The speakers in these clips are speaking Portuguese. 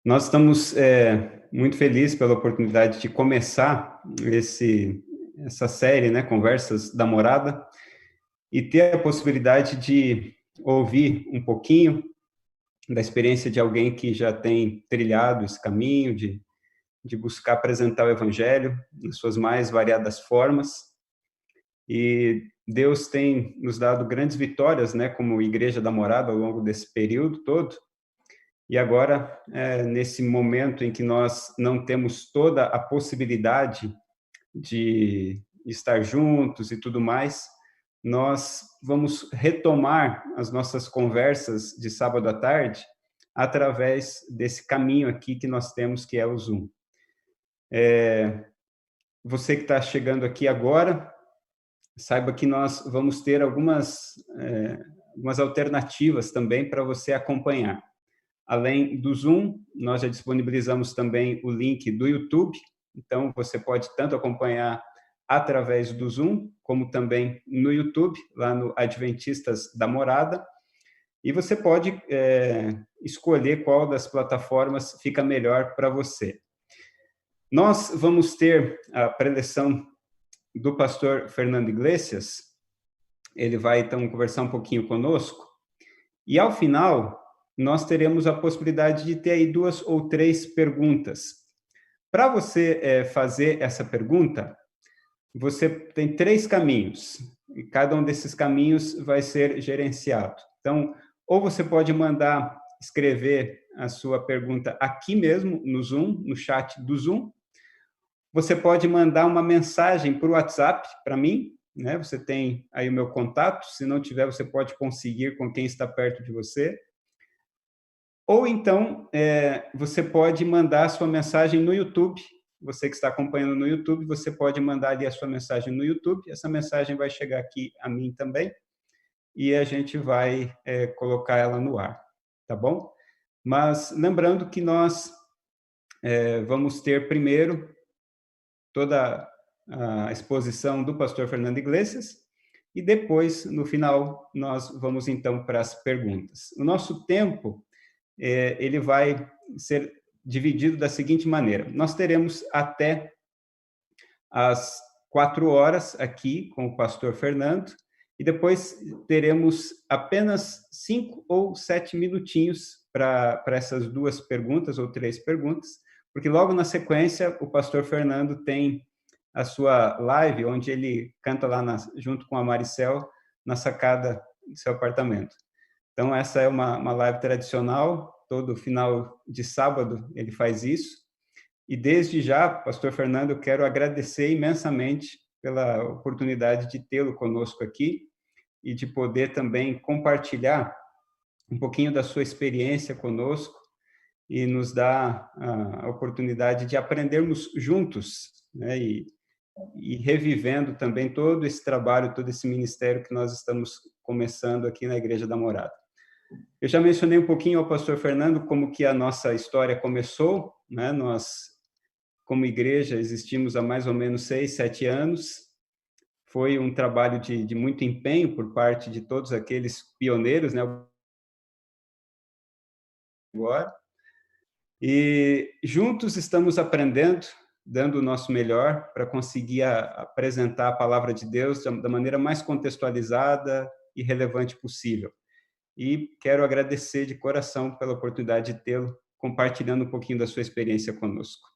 Nós estamos muito felizes pela oportunidade de começar essa série, né, Conversas da Morada, e ter a possibilidade de ouvir um pouquinho da experiência de alguém que já tem trilhado esse caminho, de buscar apresentar o Evangelho nas suas mais variadas formas. E Deus tem nos dado grandes vitórias, né, como Igreja da Morada, ao longo desse período todo. E agora, nesse momento em que nós não temos toda a possibilidade de estar juntos e tudo mais, nós vamos retomar as nossas conversas de sábado à tarde através desse caminho aqui que nós temos, que é o Zoom. Você que está chegando aqui agora, saiba que nós vamos ter algumas alternativas também para você acompanhar. Além do Zoom, nós já disponibilizamos também o link do YouTube, então você pode tanto acompanhar através do Zoom, como também no YouTube, lá no Adventistas da Morada, e você pode escolher qual das plataformas fica melhor para você. Nós vamos ter a preleção do pastor Fernando Iglesias, ele vai então conversar um pouquinho conosco, e ao final nós teremos a possibilidade de ter aí 2 ou 3 perguntas. Para você fazer essa pergunta, você tem 3 caminhos, e cada um desses caminhos vai ser gerenciado. Então, ou você pode escrever a sua pergunta aqui mesmo no Zoom, no chat do Zoom. Você pode mandar uma mensagem por WhatsApp para mim, né? Você tem aí o meu contato, se não tiver, você pode conseguir com quem está perto de você. Ou então, você pode mandar a sua mensagem no YouTube. Você que está acompanhando no YouTube, você pode mandar ali a sua mensagem no YouTube. Essa mensagem vai chegar aqui a mim também e a gente vai colocar ela no ar, tá bom? Mas lembrando que nós vamos ter primeiro toda a exposição do pastor Fernando Iglesias e depois, no final, nós vamos então para as perguntas. O nosso tempo ele vai ser dividido da seguinte maneira: nós teremos até às 4h aqui com o pastor Fernando, e depois teremos apenas 5 ou 7 minutinhos para essas 2 perguntas ou 3 perguntas, porque logo na sequência o pastor Fernando tem a sua live, onde ele canta lá junto com a Maricel, na sacada do seu apartamento. Então, essa é uma live tradicional, todo final de sábado ele faz isso. E desde já, pastor Fernando, eu quero agradecer imensamente pela oportunidade de tê-lo conosco aqui e de poder também compartilhar um pouquinho da sua experiência conosco e nos dar a oportunidade de aprendermos juntos, né? E revivendo também todo esse trabalho, todo esse ministério que nós estamos começando aqui na Igreja da Morada. Eu já mencionei um pouquinho ao pastor Fernando como que a nossa história começou, né? Nós, como igreja, existimos há mais ou menos 6, 7 anos. Foi um trabalho de muito empenho por parte de todos aqueles pioneiros, né? Agora. E juntos estamos aprendendo, dando o nosso melhor para conseguir apresentar a palavra de Deus da maneira mais contextualizada e relevante possível. E quero agradecer de coração pela oportunidade de tê-lo compartilhando um pouquinho da sua experiência conosco.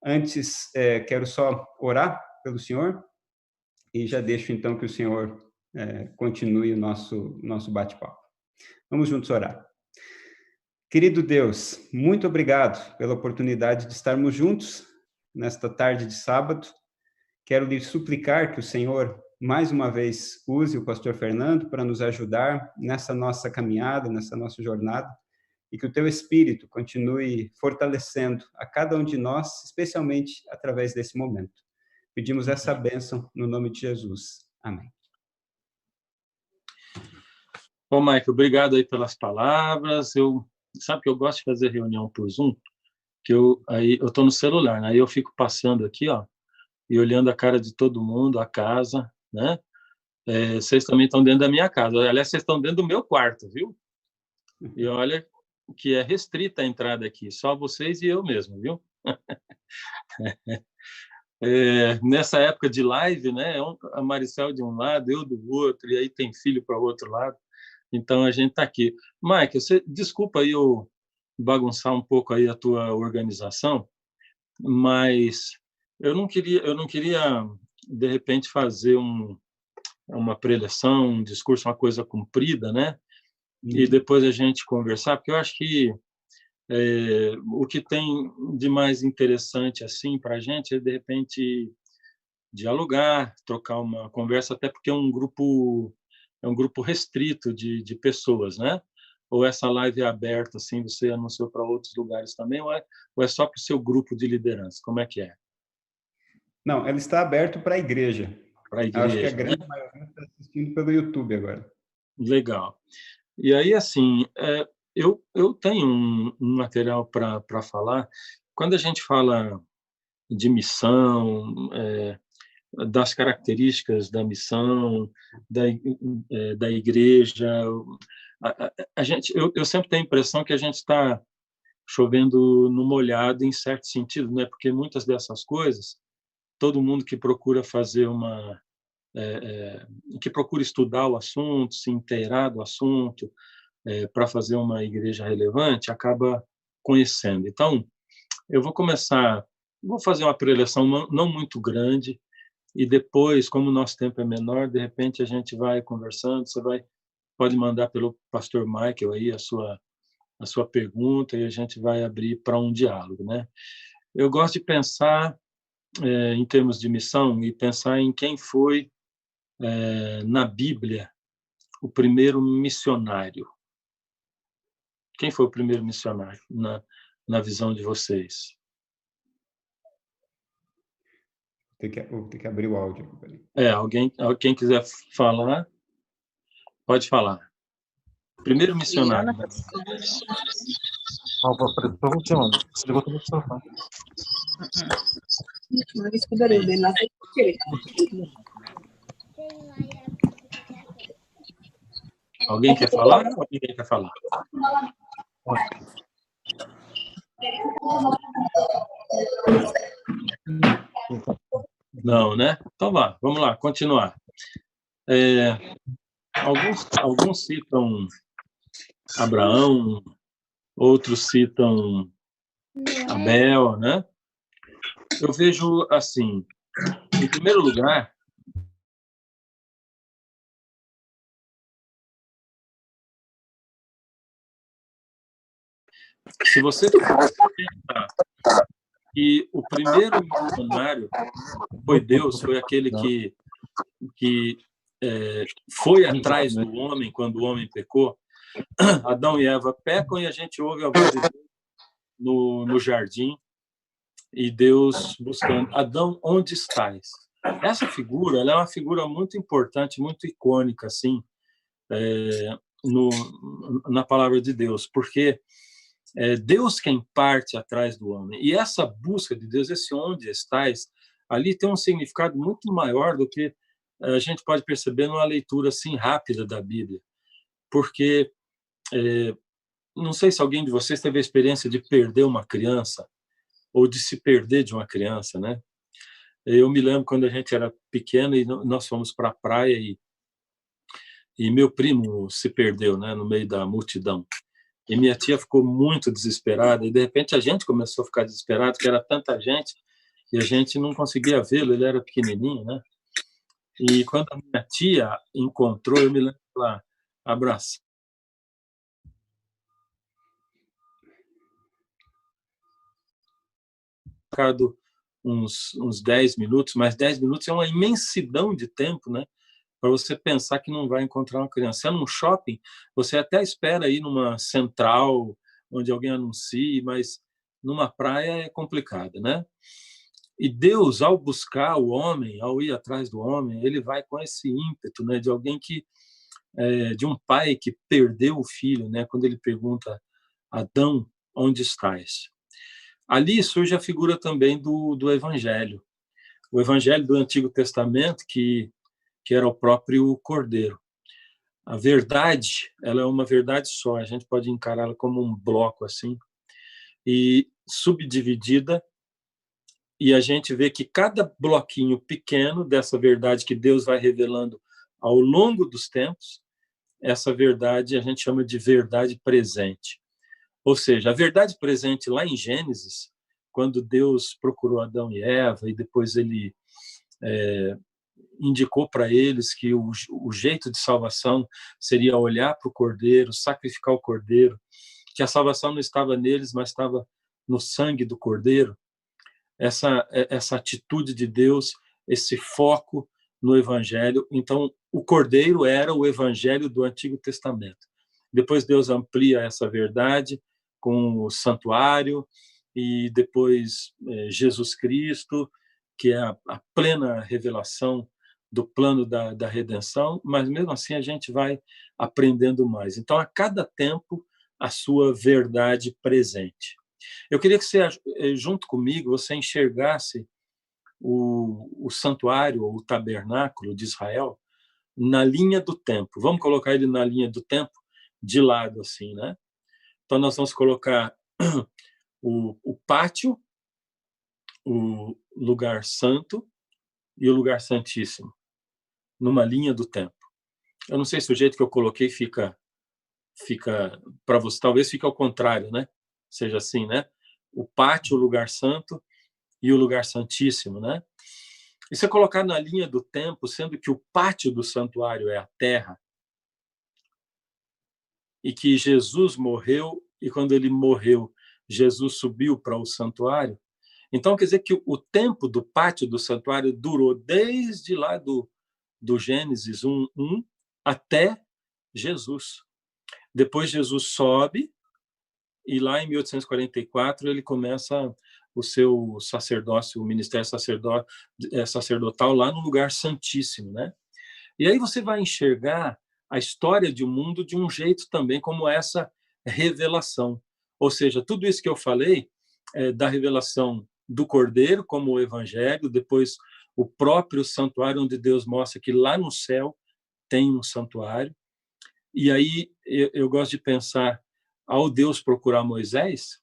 Antes, quero só orar pelo senhor e já deixo então que o senhor continue o nosso bate-papo. Vamos juntos orar. Querido Deus, muito obrigado pela oportunidade de estarmos juntos nesta tarde de sábado. Quero lhe suplicar que o Senhor, mais uma vez, use o pastor Fernando para nos ajudar nessa nossa caminhada, nessa nossa jornada, e que o teu Espírito continue fortalecendo a cada um de nós, especialmente através desse momento. Pedimos essa bênção no nome de Jesus. Amém. Bom, Michael, obrigado aí pelas palavras. Sabe que eu gosto de fazer reunião por Zoom, que eu estou no celular, né? Aí eu fico passando aqui, ó, e olhando a cara de todo mundo, a casa, né? Vocês também estão dentro da minha casa. Aliás, vocês estão dentro do meu quarto, viu? E olha, que é restrita a entrada aqui, só vocês e eu mesmo, viu? Nessa época de live, né? A Maricel de um lado, eu do outro, e aí tem filho para o outro lado. Então a gente está aqui. Mike, você desculpa aí eu bagunçar um pouco aí a tua organização, mas eu não queria de repente fazer uma preleção, um discurso, uma coisa comprida, né? E depois a gente conversar, porque eu acho que o que tem de mais interessante assim para a gente é de repente dialogar, trocar uma conversa, até porque é um grupo restrito de pessoas, né? Ou essa live é aberta, assim, você anunciou para outros lugares também, ou é só para o seu grupo de liderança? Como é que é? Não, ela está aberta para a igreja. Para a Acho que a igreja, né? grande maioria está assistindo pelo YouTube agora. Legal. E aí, assim, eu tenho um material para falar. Quando a gente fala de missão, das características da missão, da igreja, a gente, eu sempre tenho a impressão que a gente está chovendo no molhado em certo sentido, né? Porque muitas dessas coisas, todo mundo que procura fazer que procura estudar o assunto, se inteirar do assunto, para fazer uma igreja relevante, acaba conhecendo. Então, eu vou fazer uma preleção não muito grande, e depois, como o nosso tempo é menor, de repente a gente vai conversando, pode mandar pelo pastor Michael aí a sua pergunta e a gente vai abrir para um diálogo, né? Eu gosto de pensar em termos de missão e pensar em quem foi na Bíblia o primeiro missionário. Quem foi o primeiro missionário na visão de vocês? Vou ter que abrir o áudio. Quem quiser falar, pode falar. Primeiro missionário. Né? Alguém quer falar ou ninguém quer falar? Não, né? Então vamos lá, continuar. Alguns citam Abraão, outros citam Abel, né? Eu vejo assim, em primeiro lugar, se você pensar que o primeiro missionário foi Deus, foi aquele que foi atrás do homem quando o homem pecou. Adão e Eva pecam e a gente ouve a voz de Deus no jardim e Deus buscando: Adão, onde estás? Essa figura, ela é uma figura muito importante, muito icônica, assim, na palavra de Deus, porque é Deus quem parte atrás do homem. E essa busca de Deus, esse onde estás, ali tem um significado muito maior do que a gente pode perceber numa leitura assim rápida da Bíblia, porque não sei se alguém de vocês teve a experiência de perder uma criança ou de se perder de uma criança, né? Eu me lembro quando a gente era pequeno e nós fomos para a praia e meu primo se perdeu, né, no meio da multidão. E minha tia ficou muito desesperada e de repente a gente começou a ficar desesperado, porque era tanta gente e a gente não conseguia vê-lo, ele era pequenininho, né? E quando a minha tia encontrou, eu me lembro ela abraçou uns 10 minutos, mas 10 minutos é uma imensidão de tempo, né? Para você pensar que não vai encontrar uma criança. Se é num shopping, você até espera ir numa central, onde alguém anuncie, mas numa praia é complicado, né? E Deus, ao buscar o homem, ao ir atrás do homem, ele vai com esse ímpeto, né, de alguém de um pai que perdeu o filho, né, quando ele pergunta: Adão, onde estás? Ali surge a figura também do Evangelho. O Evangelho do Antigo Testamento, que era o próprio Cordeiro. A verdade, ela é uma verdade só, a gente pode encará-la como um bloco assim, e subdividida, e a gente vê que cada bloquinho pequeno dessa verdade que Deus vai revelando ao longo dos tempos, essa verdade a gente chama de verdade presente. Ou seja, a verdade presente lá em Gênesis, quando Deus procurou Adão e Eva e depois ele indicou para eles que o jeito de salvação seria olhar para o Cordeiro, sacrificar o Cordeiro, que a salvação não estava neles, mas estava no sangue do Cordeiro. Essa atitude de Deus, esse foco no Evangelho. Então, o Cordeiro era o Evangelho do Antigo Testamento. Depois Deus amplia essa verdade com o santuário e depois Jesus Cristo, que é a plena revelação do plano da redenção, mas mesmo assim a gente vai aprendendo mais. Então, a cada tempo, a sua verdade presente. Eu queria que você, junto comigo, você enxergasse o santuário, ou o tabernáculo de Israel, na linha do tempo. Vamos colocar ele na linha do tempo, de lado, assim, né? Então, nós vamos colocar o pátio, o lugar santo e o lugar santíssimo, numa linha do tempo. Eu não sei se o jeito que eu coloquei fica para você, talvez fique ao contrário, né? Seja assim, né? O pátio, o lugar santo e o lugar santíssimo, né? E se colocar na linha do tempo, sendo que o pátio do santuário é a terra, e que Jesus morreu, e quando ele morreu, Jesus subiu para o santuário. Então, quer dizer que o tempo do pátio do santuário durou desde lá do Gênesis 1:1 até Jesus. Depois Jesus sobe, e lá em 1844 ele começa o seu sacerdócio, o ministério sacerdotal lá no lugar santíssimo, né? E aí você vai enxergar a história do mundo de um jeito também como essa revelação. Ou seja, tudo isso que eu falei da revelação do Cordeiro como o Evangelho, depois o próprio santuário onde Deus mostra que lá no céu tem um santuário. E aí eu gosto de pensar, ao Deus procurar Moisés,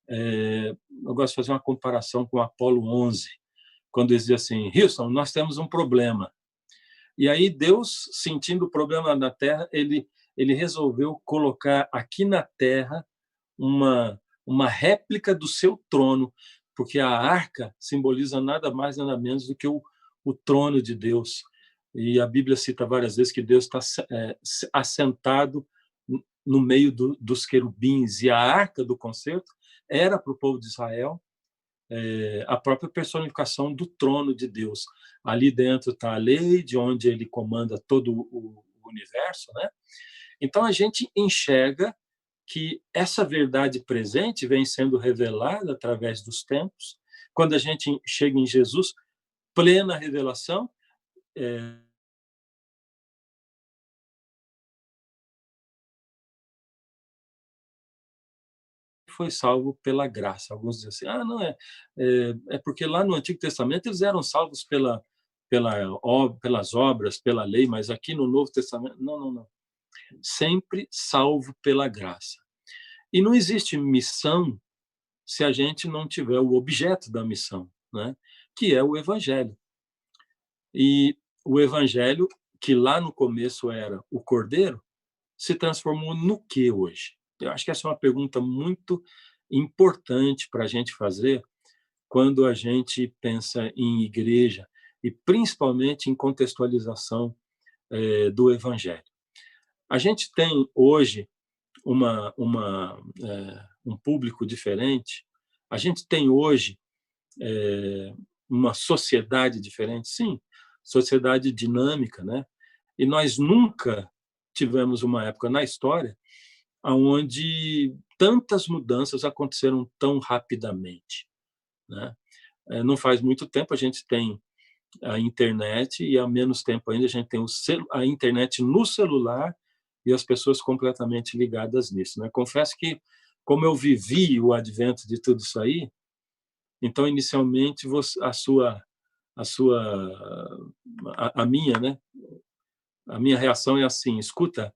eu gosto de fazer uma comparação com Apolo 11, quando ele dizia assim: Houston, nós temos um problema. E aí Deus, sentindo o problema na Terra, ele resolveu colocar aqui na Terra uma réplica do seu trono, porque a arca simboliza nada mais, nada menos do que o trono de Deus. E a Bíblia cita várias vezes que Deus está assentado no meio dos querubins, e a arca do concerto era para o povo de Israel a própria personificação do trono de Deus. Ali dentro está a lei, de onde ele comanda todo o universo, né? Então a gente enxerga que essa verdade presente vem sendo revelada através dos tempos. Quando a gente chega em Jesus, plena revelação, foi salvo pela graça. Alguns dizem assim: não é porque lá no Antigo Testamento eles eram salvos pelas obras, pela lei, mas aqui no Novo Testamento não, não, não. Sempre salvo pela graça. E não existe missão se a gente não tiver o objeto da missão, né? Que é o Evangelho. E o Evangelho, que lá no começo era o Cordeiro, se transformou no que hoje? Eu acho que essa é uma pergunta muito importante para a gente fazer quando a gente pensa em igreja e principalmente em contextualização do Evangelho. A gente tem hoje um público diferente, a gente tem hoje uma sociedade diferente, sim, sociedade dinâmica, né? E nós nunca tivemos uma época na história onde tantas mudanças aconteceram tão rapidamente, né? Não faz muito tempo a gente tem a internet e há menos tempo ainda a gente tem a internet no celular e as pessoas completamente ligadas nisso, né? Confesso que, como eu vivi o advento de tudo isso aí, então inicialmente a minha, né, a minha reação é assim: escuta,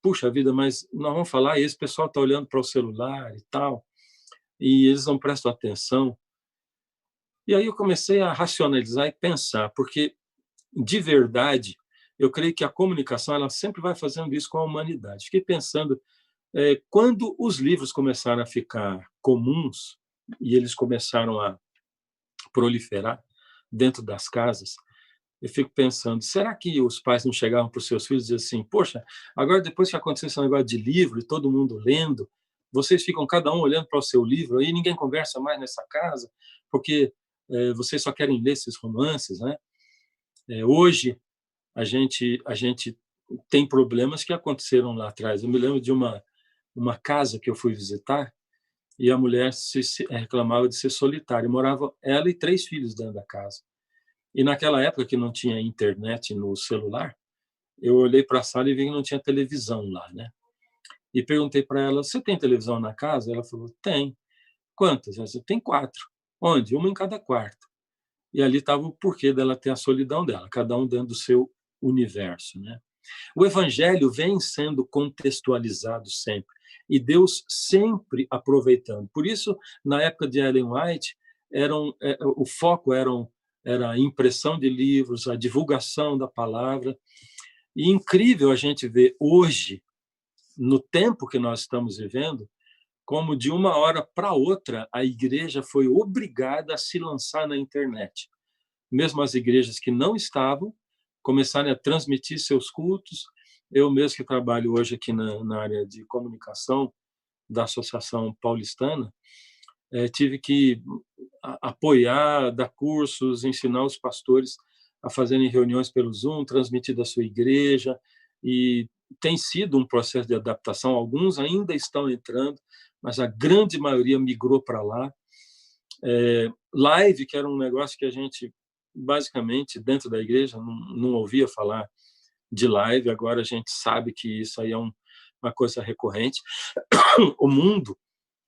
puxa vida, mas nós vamos falar e esse pessoal está olhando para o celular e tal, e eles não prestam atenção. E aí eu comecei a racionalizar e pensar, porque, de verdade, eu creio que a comunicação ela sempre vai fazendo isso com a humanidade. Fiquei pensando, quando os livros começaram a ficar comuns e eles começaram a proliferar dentro das casas, eu fico pensando, será que os pais não chegavam para os seus filhos e diziam assim, poxa, agora depois que aconteceu esse negócio de livro e todo mundo lendo, vocês ficam cada um olhando para o seu livro, aí ninguém conversa mais nessa casa, porque vocês só querem ler esses romances, né? Hoje a gente tem problemas que aconteceram lá atrás. Eu me lembro de uma casa que eu fui visitar e a mulher reclamava de ser solitária. Morava ela e 3 filhos dentro da casa. E naquela época que não tinha internet no celular, eu olhei para a sala e vi que não tinha televisão lá, né? E perguntei para ela: "Você tem televisão na casa?" Ela falou: "Tem." "Quantas?" Ela disse: "Tem 4." "Onde?" "Uma em cada quarto." E ali estava o porquê dela ter a solidão dela, cada um dentro do seu universo, né? O evangelho vem sendo contextualizado sempre e Deus sempre aproveitando. Por isso, na época de Ellen White, o foco era a impressão de livros, a divulgação da palavra. E incrível a gente ver hoje, no tempo que nós estamos vivendo, como de uma hora para outra a igreja foi obrigada a se lançar na internet. Mesmo as igrejas que não estavam começarem a transmitir seus cultos. Eu mesmo que trabalho hoje aqui na área de comunicação da Associação Paulistana, tive que apoiar, dar cursos, ensinar os pastores a fazerem reuniões pelo Zoom, transmitir da sua igreja, e tem sido um processo de adaptação. Alguns ainda estão entrando, mas a grande maioria migrou para lá. Live, que era um negócio que a gente, basicamente, dentro da igreja, não ouvia falar de live, agora a gente sabe que isso aí é uma coisa recorrente. O mundo,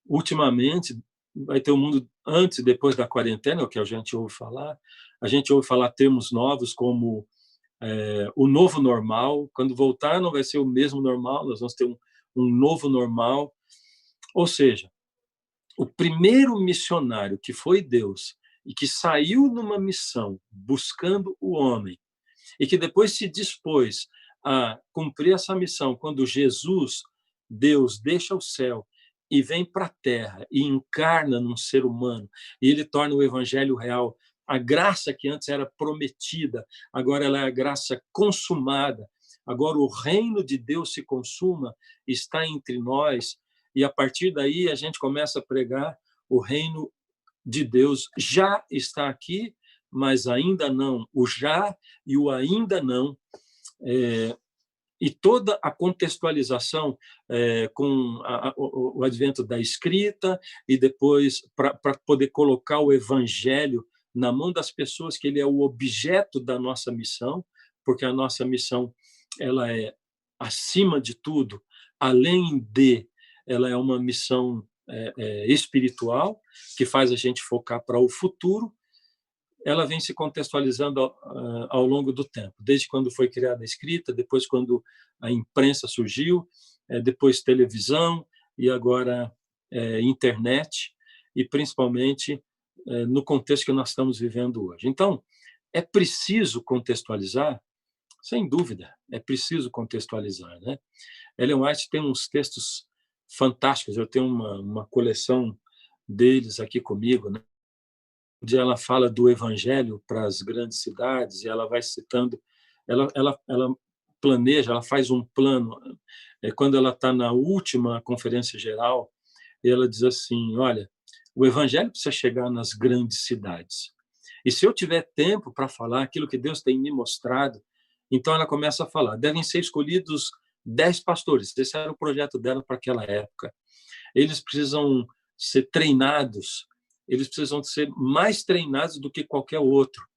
ultimamente, vai ter um mundo antes e depois da quarentena, o que a gente ouve falar. A gente ouve falar termos novos como o novo normal. Quando voltar, não vai ser o mesmo normal, nós vamos ter um novo normal. Ou seja, o primeiro missionário que foi Deus e que saiu numa missão buscando o homem e que depois se dispôs a cumprir essa missão quando Jesus, Deus, deixa o céu e vem para a terra e encarna num ser humano e ele torna o evangelho real. A graça que antes era prometida, agora ela é a graça consumada. Agora o reino de Deus se consuma, está entre nós, e a partir daí a gente começa a pregar o reino de Deus já está aqui, mas ainda não. O já e o ainda não. E toda a contextualização com o advento da escrita e depois para poder colocar o evangelho na mão das pessoas, que ele é o objeto da nossa missão, porque a nossa missão ela é, acima de tudo, além de, ela é uma missão espiritual, que faz a gente focar para o futuro. Ela vem se contextualizando ao longo do tempo, desde quando foi criada a escrita, depois quando a imprensa surgiu, depois televisão e agora internet, e principalmente no contexto que nós estamos vivendo hoje. Então, é preciso contextualizar, sem dúvida, é preciso contextualizar, né? Ellen White tem uns textos fantásticos, eu tenho uma coleção deles aqui comigo, né? Onde ela fala do evangelho para as grandes cidades e ela vai citando, ela planeja, ela faz um plano. Quando ela está na última conferência geral, ela diz assim: olha, o evangelho precisa chegar nas grandes cidades. E se eu tiver tempo para falar aquilo que Deus tem me mostrado, então ela começa a falar, devem ser escolhidos 10 pastores. Esse era o projeto dela para aquela época. Eles precisam ser treinados, eles precisam ser mais treinados do que qualquer outro,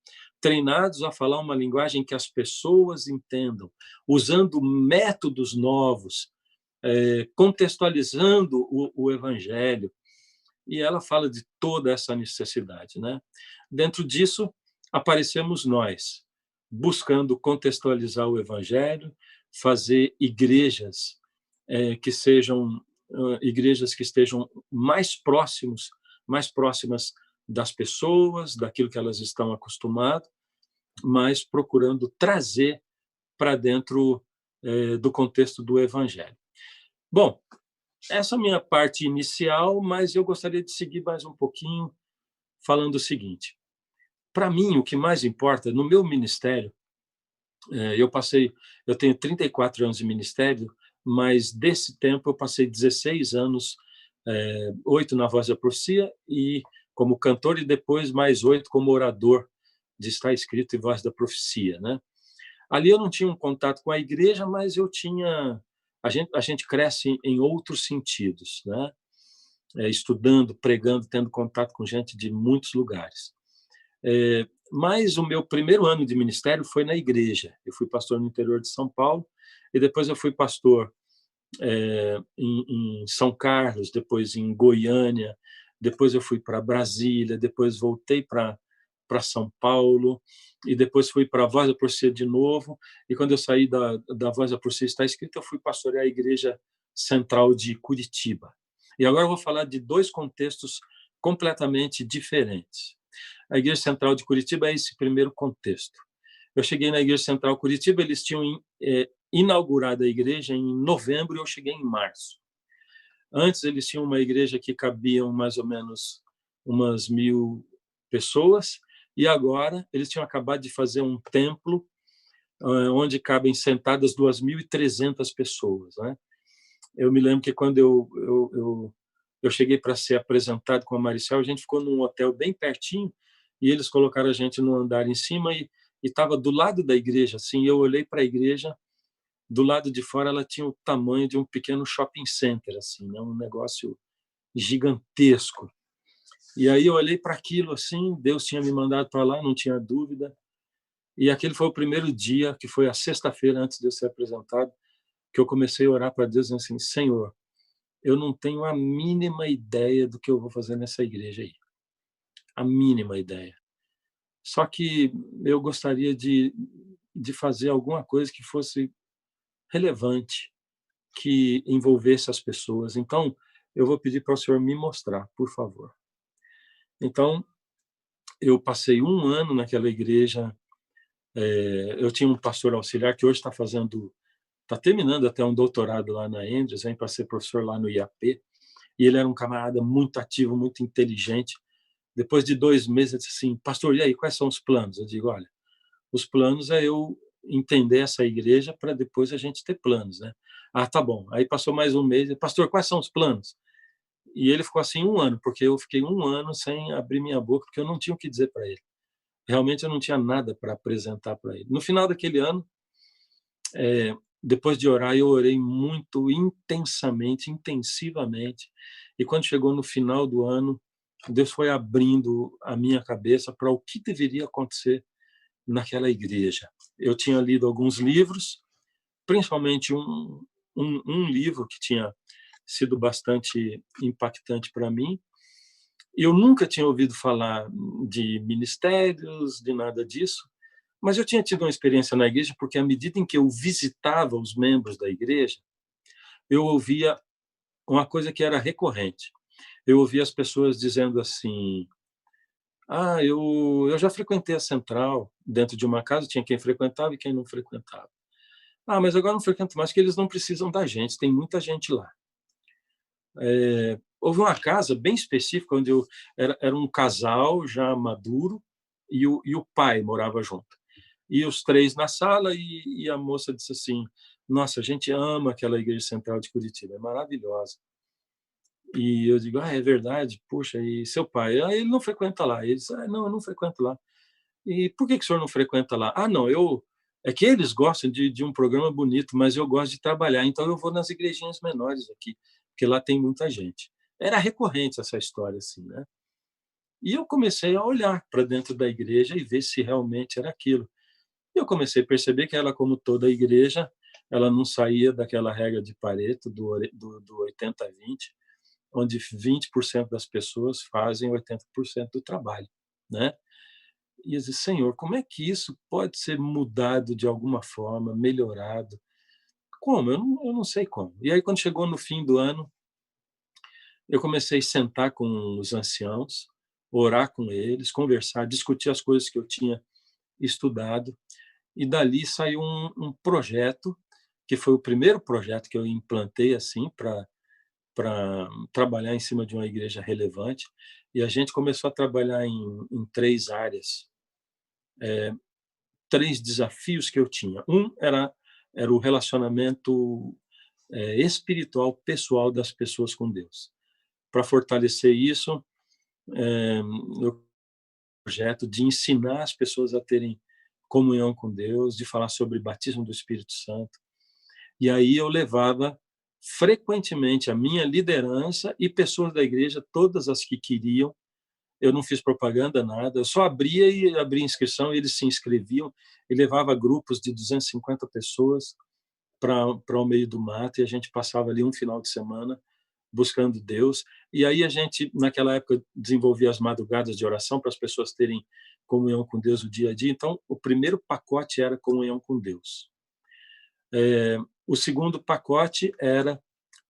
treinados a falar uma linguagem que as pessoas entendam, usando métodos novos, contextualizando o evangelho. E ela fala de toda essa necessidade, né? Dentro disso, aparecemos nós. buscando contextualizar o Evangelho, fazer igrejas que sejam igrejas que estejam mais próximas das pessoas, daquilo que elas estão acostumadas, mas procurando trazer para dentro do contexto do Evangelho. Bom, essa é a minha parte inicial, mas eu gostaria de seguir mais um pouquinho falando o seguinte. Para mim, o que mais importa no meu ministério, eu tenho 34 anos de ministério, mas desse tempo eu passei 16 anos, 8 na Voz da Profecia e como cantor e depois mais 8 como orador de Está Escrito e Voz da Profecia, né? Ali eu não tinha um contato com a igreja, mas eu tinha a gente cresce em outros sentidos, né? Estudando, pregando, tendo contato com gente de muitos lugares. Mas o meu primeiro ano de ministério foi na igreja. Eu fui pastor no interior de São Paulo e depois eu fui pastor em São Carlos, depois em Goiânia, depois eu fui para Brasília, depois voltei para São Paulo e depois fui para a Voz da Profecia de novo. E quando eu saí da Voz da Profecia Está Escrito, eu fui pastorear a Igreja Central de Curitiba. E agora eu vou falar de 2 contextos completamente diferentes. A Igreja Central de Curitiba é esse primeiro contexto. Eu cheguei na Igreja Central Curitiba, eles tinham inaugurado a igreja em novembro e eu cheguei em março. Antes eles tinham uma igreja que cabiam mais ou menos umas 1.000 pessoas e agora eles tinham acabado de fazer um templo onde cabem sentadas 2.300 pessoas, né? Eu me lembro que quando eu cheguei para ser apresentado com a Maricel, a gente ficou num hotel bem pertinho e eles colocaram a gente no andar em cima e estava do lado da igreja, assim, eu olhei para a igreja, do lado de fora ela tinha o tamanho de um pequeno shopping center, assim, né? Um negócio gigantesco. E aí eu olhei para aquilo assim, Deus tinha me mandado para lá, não tinha dúvida. E aquele foi o primeiro dia, que foi a sexta-feira antes de eu ser apresentado, que eu comecei a orar para Deus, dizendo assim: Senhor, eu não tenho a mínima ideia do que eu vou fazer nessa igreja aí. A mínima ideia. Só que eu gostaria de fazer alguma coisa que fosse relevante, que envolvesse as pessoas. Então, eu vou pedir para o senhor me mostrar, por favor. Então, eu passei um ano naquela igreja. Eu tinha um pastor auxiliar que hoje está terminando até um doutorado lá na Andrews, para ser professor lá no IAP. E ele era um camarada muito ativo, muito inteligente. Depois de 2 meses, ele disse assim: pastor, e aí, quais são os planos? Eu digo: olha, os planos é eu entender essa igreja para depois a gente ter planos, né? Ah, tá bom. Aí passou mais um mês, pastor, quais são os planos? E ele ficou assim um ano, porque eu fiquei um ano sem abrir minha boca, porque eu não tinha o que dizer para ele. Realmente eu não tinha nada para apresentar para ele. No final daquele ano, depois de orar, eu orei muito intensamente, intensivamente. E quando chegou no final do ano, Deus foi abrindo a minha cabeça para o que deveria acontecer naquela igreja. Eu tinha lido alguns livros, principalmente um livro que tinha sido bastante impactante para mim. Eu nunca tinha ouvido falar de ministérios, de nada disso, mas eu tinha tido uma experiência na igreja porque, à medida em que eu visitava os membros da igreja, eu ouvia uma coisa que era recorrente. Eu ouvia as pessoas dizendo assim: ah, eu já frequentei a central. Dentro de uma casa tinha quem frequentava e quem não frequentava. Ah, mas agora não frequento mais porque eles não precisam da gente, tem muita gente lá. Houve uma casa bem específica onde era um casal já maduro e o pai morava junto. E os 3 na sala e a moça disse assim: nossa, a gente ama aquela igreja central de Curitiba, é maravilhosa. E eu digo: ah, é verdade? Puxa, e seu pai? Ah, ele não frequenta lá. Ele disse: ah, não, eu não frequento lá. E por que o senhor não frequenta lá? Ah, não, é que eles gostam de um programa bonito, mas eu gosto de trabalhar, então eu vou nas igrejinhas menores aqui, porque lá tem muita gente. Era recorrente essa história, assim, né? E eu comecei a olhar para dentro da igreja e ver se realmente era aquilo. E eu comecei a perceber que ela, como toda igreja, ela não saía daquela regra de Pareto, do 80-20, onde 20% das pessoas fazem 80% do trabalho, né? E eu disse, Senhor, como é que isso pode ser mudado de alguma forma, melhorado? Como? Eu não sei como. E aí, quando chegou no fim do ano, eu comecei a sentar com os anciãos, orar com eles, conversar, discutir as coisas que eu tinha estudado. E dali saiu um projeto, que foi o primeiro projeto que eu implantei assim para trabalhar em cima de uma igreja relevante. E a gente começou a trabalhar em três áreas, três desafios que eu tinha. Um era o relacionamento espiritual pessoal das pessoas com Deus. Para fortalecer isso, eu projeto de ensinar as pessoas a terem comunhão com Deus, de falar sobre batismo do Espírito Santo. E aí eu levava frequentemente a minha liderança e pessoas da igreja, todas as que queriam. Eu não fiz propaganda, nada. Eu só abria inscrição, eles se inscreviam e levava grupos de 250 pessoas para o meio do mato, e a gente passava ali um final de semana buscando Deus. E aí a gente, naquela época, desenvolvia as madrugadas de oração para as pessoas terem comunhão com Deus o dia a dia. Então, o primeiro pacote era comunhão com Deus. O segundo pacote era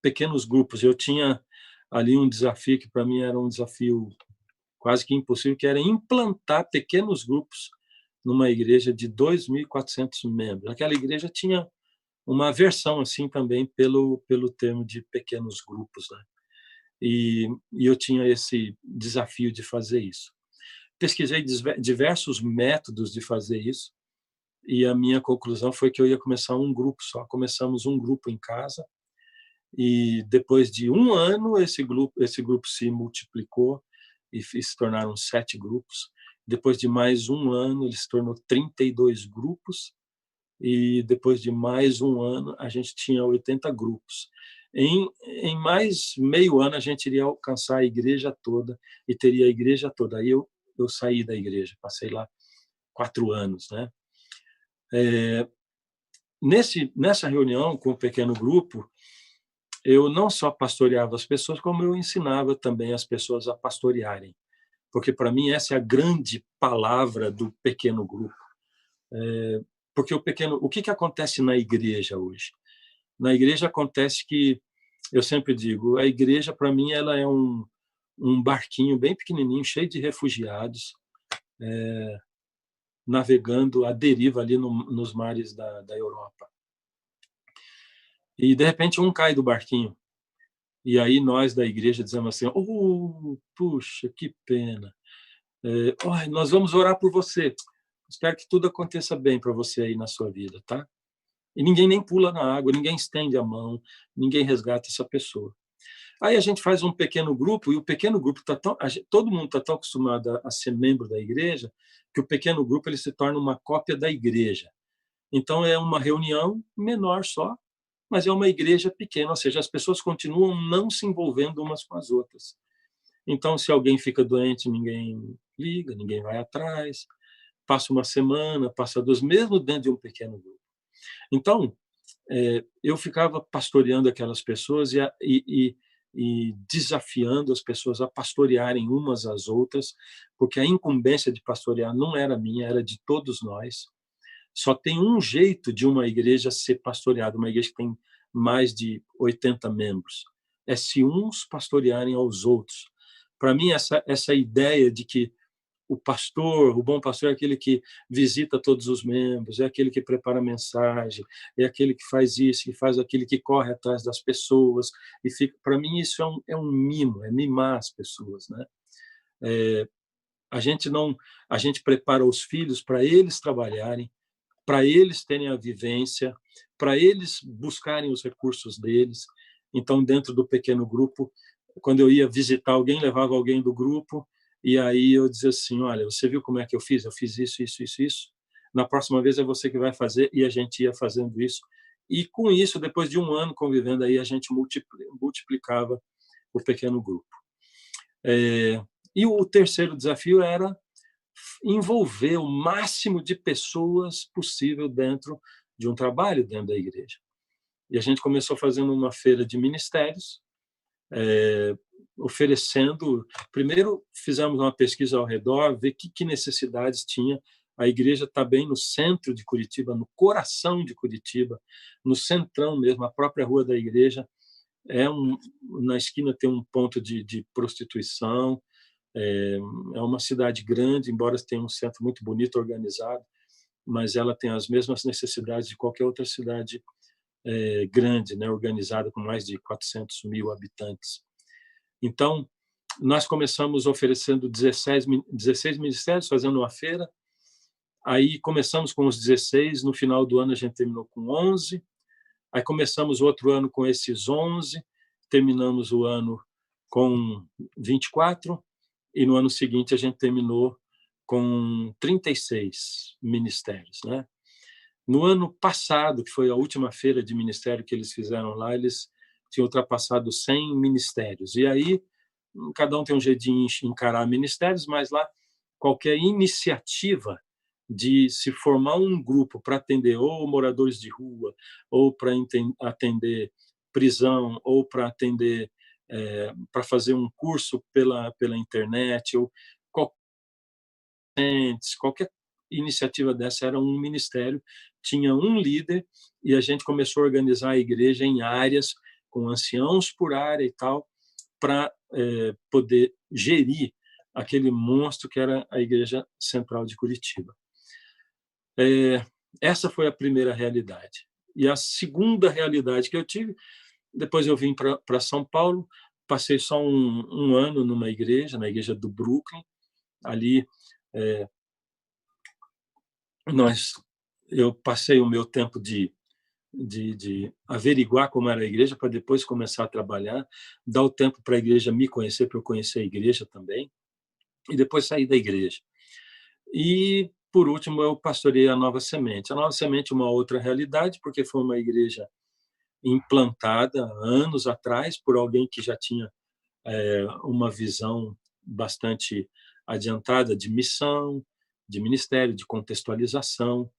pequenos grupos. Eu tinha ali um desafio que para mim era um desafio quase que impossível, que era implantar pequenos grupos numa igreja de 2.400 membros. Aquela igreja tinha uma aversão assim também pelo termo de pequenos grupos, né? E eu tinha esse desafio de fazer isso. Pesquisei diversos métodos de fazer isso, e a minha conclusão foi que eu ia começar um grupo só. Começamos um grupo em casa, e depois de um ano esse grupo se multiplicou e se tornaram 7 grupos. Depois de mais um ano ele se tornou 32 grupos, e depois de mais um ano a gente tinha 80 grupos. Em mais meio ano a gente iria alcançar a igreja toda e teria a igreja toda. Aí eu saí da igreja, passei lá 4 anos, né? Nessa reunião com o pequeno grupo, eu não só pastoreava as pessoas, como eu ensinava também as pessoas a pastorearem, porque para mim essa é a grande palavra do pequeno grupo. Porque o que acontece na igreja hoje? Na igreja acontece que, eu sempre digo, a igreja para mim ela é um barquinho bem pequenininho, cheio de refugiados, navegando à deriva ali nos mares da Europa. E de repente um cai do barquinho. E aí nós da igreja dizemos assim: puxa, que pena. Nós vamos orar por você. Espero que tudo aconteça bem para você aí na sua vida, tá? E ninguém nem pula na água, ninguém estende a mão, ninguém resgata essa pessoa. Aí a gente faz um pequeno grupo, e o pequeno grupo todo mundo está tão acostumado a ser membro da igreja, que o pequeno grupo ele se torna uma cópia da igreja. Então é uma reunião menor só, mas é uma igreja pequena, ou seja, as pessoas continuam não se envolvendo umas com as outras. Então, se alguém fica doente, ninguém liga, ninguém vai atrás. Passa uma semana, passa 2, mesmo dentro de um pequeno grupo. Então, eu ficava pastoreando aquelas pessoas e desafiando as pessoas a pastorearem umas às outras, porque a incumbência de pastorear não era minha, era de todos nós. Só tem um jeito de uma igreja ser pastoreada, uma igreja que tem mais de 80 membros, é se uns pastorearem aos outros. Para mim, essa ideia de que o bom pastor é aquele que visita todos os membros, é aquele que prepara a mensagem, é aquele que faz isso, que faz aquele que corre atrás das pessoas. E para mim isso é um mimo, é mimar as pessoas, né? A gente prepara os filhos para eles trabalharem, para eles terem a vivência, para eles buscarem os recursos deles. Então, dentro do pequeno grupo, quando eu ia visitar alguém, levava alguém do grupo, e aí eu dizia assim: olha, você viu como é que eu fiz? Eu fiz isso, isso, isso, isso. Na próxima vez é você que vai fazer, e a gente ia fazendo isso. E com isso, depois de um ano convivendo, aí a gente multiplicava o pequeno grupo. E o terceiro desafio era envolver o máximo de pessoas possível dentro de um trabalho dentro da igreja. E a gente começou fazendo uma feira de ministérios, oferecendo. Primeiro, fizemos uma pesquisa ao redor, ver que necessidades tinha. A igreja está bem no centro de Curitiba, no coração de Curitiba, no centrão mesmo, a própria rua da igreja. Na esquina tem um ponto de prostituição. É uma cidade grande, embora tenha um centro muito bonito, organizado, mas ela tem as mesmas necessidades de qualquer outra cidade grande, né, organizada, com mais de 400 mil habitantes. Então, nós começamos oferecendo 16 ministérios, fazendo uma feira. Aí começamos com os 16, no final do ano a gente terminou com 11. Aí começamos o outro ano com esses 11, terminamos o ano com 24, e no ano seguinte a gente terminou com 36 ministérios, né? No ano passado, que foi a última feira de ministério que eles fizeram lá, eles tinham ultrapassado 100 ministérios. E aí, cada um tem um jeito de encarar ministérios, mas lá qualquer iniciativa de se formar um grupo para atender ou moradores de rua, ou para atender prisão, ou para atender, para fazer um curso pela internet, ou qualquer iniciativa dessa era um ministério, tinha um líder, e a gente começou a organizar a igreja em áreas, com anciãos por área e tal, para poder gerir aquele monstro que era a Igreja Central de Curitiba. Essa foi a primeira realidade. E a segunda realidade que eu tive, depois eu vim para São Paulo, passei só um ano numa igreja, na igreja do Brooklyn. Ali eu passei o meu tempo de averiguar como era a igreja, para depois começar a trabalhar, dar o tempo para a igreja me conhecer, para eu conhecer a igreja também, e depois sair da igreja. E, por último, eu pastoreei a Nova Semente. A Nova Semente é uma outra realidade, porque foi uma igreja implantada anos atrás por alguém que já tinha uma visão bastante adiantada de missão, de ministério, de contextualização,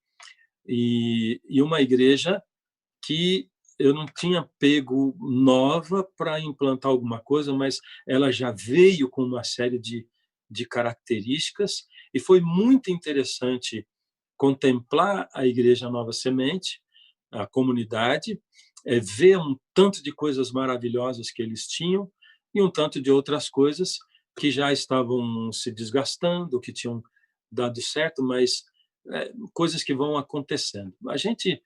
e uma igreja que eu não tinha pego nova para implantar alguma coisa, mas ela já veio com uma série de características, e foi muito interessante contemplar a Igreja Nova Semente, a comunidade, ver um tanto de coisas maravilhosas que eles tinham e um tanto de outras coisas que já estavam se desgastando, que tinham dado certo, mas coisas que vão acontecendo. A gente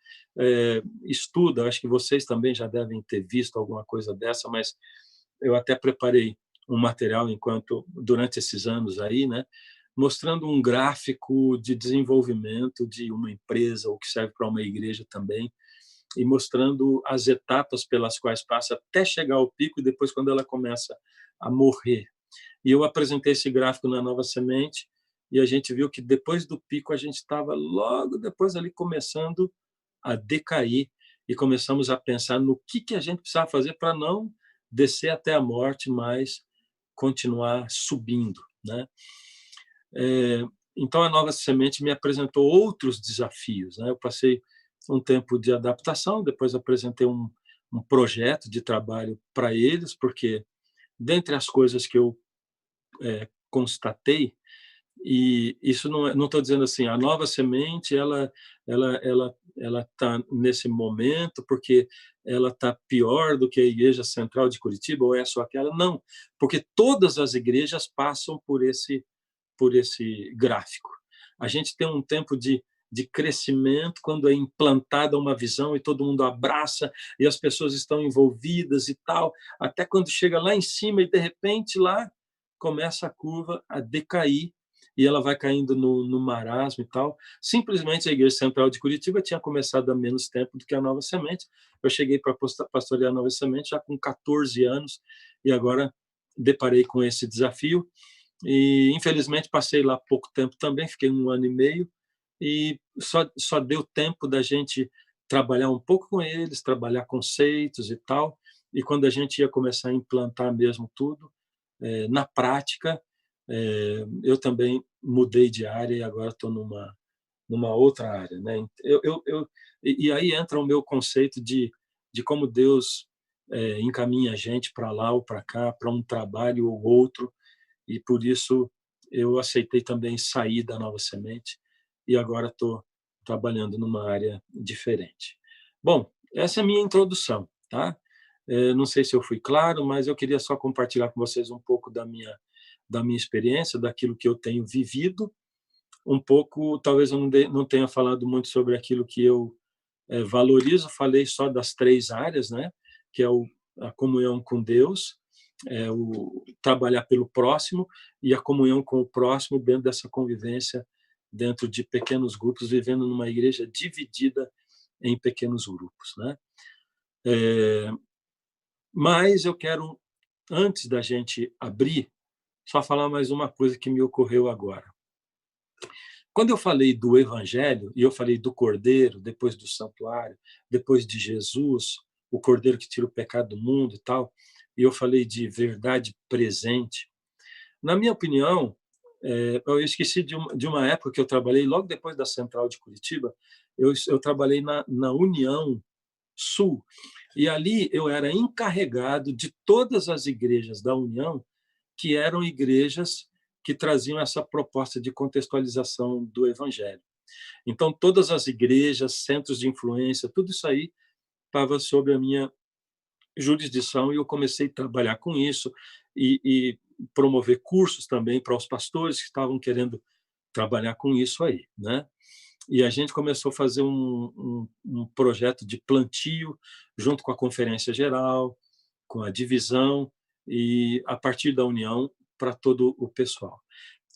estuda, acho que vocês também já devem ter visto alguma coisa dessa, mas eu até preparei um material durante esses anos aí, né, mostrando um gráfico de desenvolvimento de uma empresa, ou que serve para uma igreja também, e mostrando as etapas pelas quais passa até chegar ao pico, e depois quando ela começa a morrer. E eu apresentei esse gráfico na Nova Semente, e a gente viu que depois do pico a gente estava logo depois ali começando a decair, e começamos a pensar no que a gente precisava fazer para não descer até a morte, mas continuar subindo, né? Então a Nova Semente me apresentou outros desafios, né? Eu passei um tempo de adaptação, depois apresentei um projeto de trabalho para eles, porque dentre as coisas que eu constatei, e isso não estou dizendo assim, a Nova Semente ela está nesse momento porque ela está pior do que a Igreja Central de Curitiba, ou é só aquela? Não, porque todas as igrejas passam por esse gráfico. A gente tem um tempo de crescimento quando é implantada uma visão e todo mundo abraça e as pessoas estão envolvidas e tal, até quando chega lá em cima e de repente lá começa a curva a decair, e ela vai caindo no marasmo e tal. Simplesmente a Igreja Central de Curitiba tinha começado há menos tempo do que a Nova Semente. Eu cheguei para pastorear a Nova Semente já com 14 anos, e agora deparei com esse desafio. E, infelizmente, passei lá pouco tempo também, fiquei 1 ano e meio, e só deu tempo da gente trabalhar um pouco com eles, trabalhar conceitos e tal, e quando a gente ia começar a implantar mesmo tudo, na prática, eu também mudei de área e agora estou numa outra área, né? E aí entra o meu conceito de como Deus encaminha a gente para lá ou para cá, para um trabalho ou outro, e por isso eu aceitei também sair da Nova Semente e agora estou trabalhando numa área diferente. Bom, essa é a minha introdução, tá? Não sei se eu fui claro, mas eu queria só compartilhar com vocês um pouco da minha experiência, daquilo que eu tenho vivido, um pouco, talvez eu não tenha falado muito sobre aquilo que eu valorizo, falei só das 3 áreas, né? Que é a comunhão com Deus, o trabalhar pelo próximo e a comunhão com o próximo dentro dessa convivência, dentro de pequenos grupos, vivendo numa igreja dividida em pequenos grupos, né? Mas eu quero, antes da gente abrir, só falar mais uma coisa que me ocorreu agora. Quando eu falei do Evangelho, e eu falei do Cordeiro, depois do santuário, depois de Jesus, o Cordeiro que tira o pecado do mundo e tal, e eu falei de verdade presente, na minha opinião, eu esqueci de uma época que eu trabalhei, logo depois da Central de Curitiba, eu trabalhei na União Sul, e ali eu era encarregado de todas as igrejas da União, que eram igrejas que traziam essa proposta de contextualização do Evangelho. Então, todas as igrejas, centros de influência, tudo isso aí estava sob a minha jurisdição e eu comecei a trabalhar com isso e promover cursos também para os pastores que estavam querendo trabalhar com isso aí, né? E a gente começou a fazer um projeto de plantio junto com a Conferência Geral, com a divisão e a partir da união para todo o pessoal.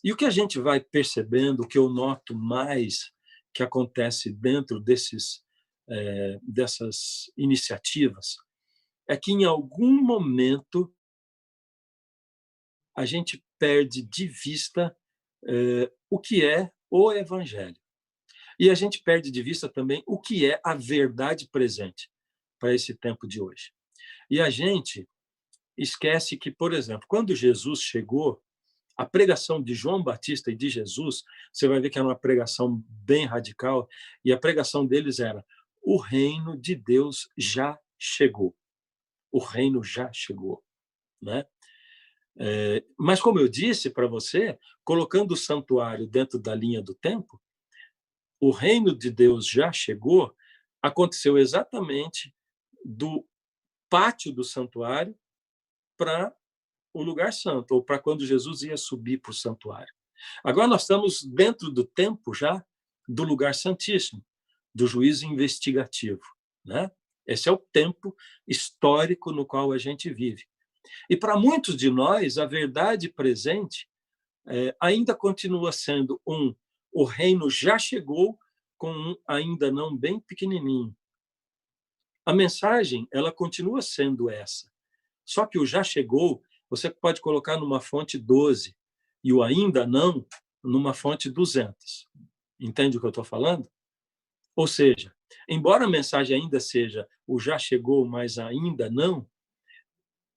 E o que a gente vai percebendo, o que eu noto mais que acontece dentro dessas iniciativas, é que em algum momento a gente perde de vista o que é o Evangelho. E a gente perde de vista também o que é a verdade presente para esse tempo de hoje. E a gente esquece que, por exemplo, quando Jesus chegou, a pregação de João Batista e de Jesus, você vai ver que era uma pregação bem radical, e a pregação deles era: o reino de Deus já chegou. O reino já chegou, né? Mas, como eu disse para você, colocando o santuário dentro da linha do tempo, o reino de Deus já chegou, aconteceu exatamente do pátio do santuário para o lugar santo, ou para quando Jesus ia subir para o santuário. Agora nós estamos dentro do tempo já do lugar santíssimo, do juízo investigativo, né? Esse é o tempo histórico no qual a gente vive. E para muitos de nós, a verdade presente ainda continua sendo o reino já chegou com um ainda não bem pequenininho. A mensagem, ela continua sendo essa. Só que o já chegou, você pode colocar numa fonte 12 e o ainda não numa fonte 200. Entende o que eu estou falando? Ou seja, embora a mensagem ainda seja o já chegou, mas ainda não,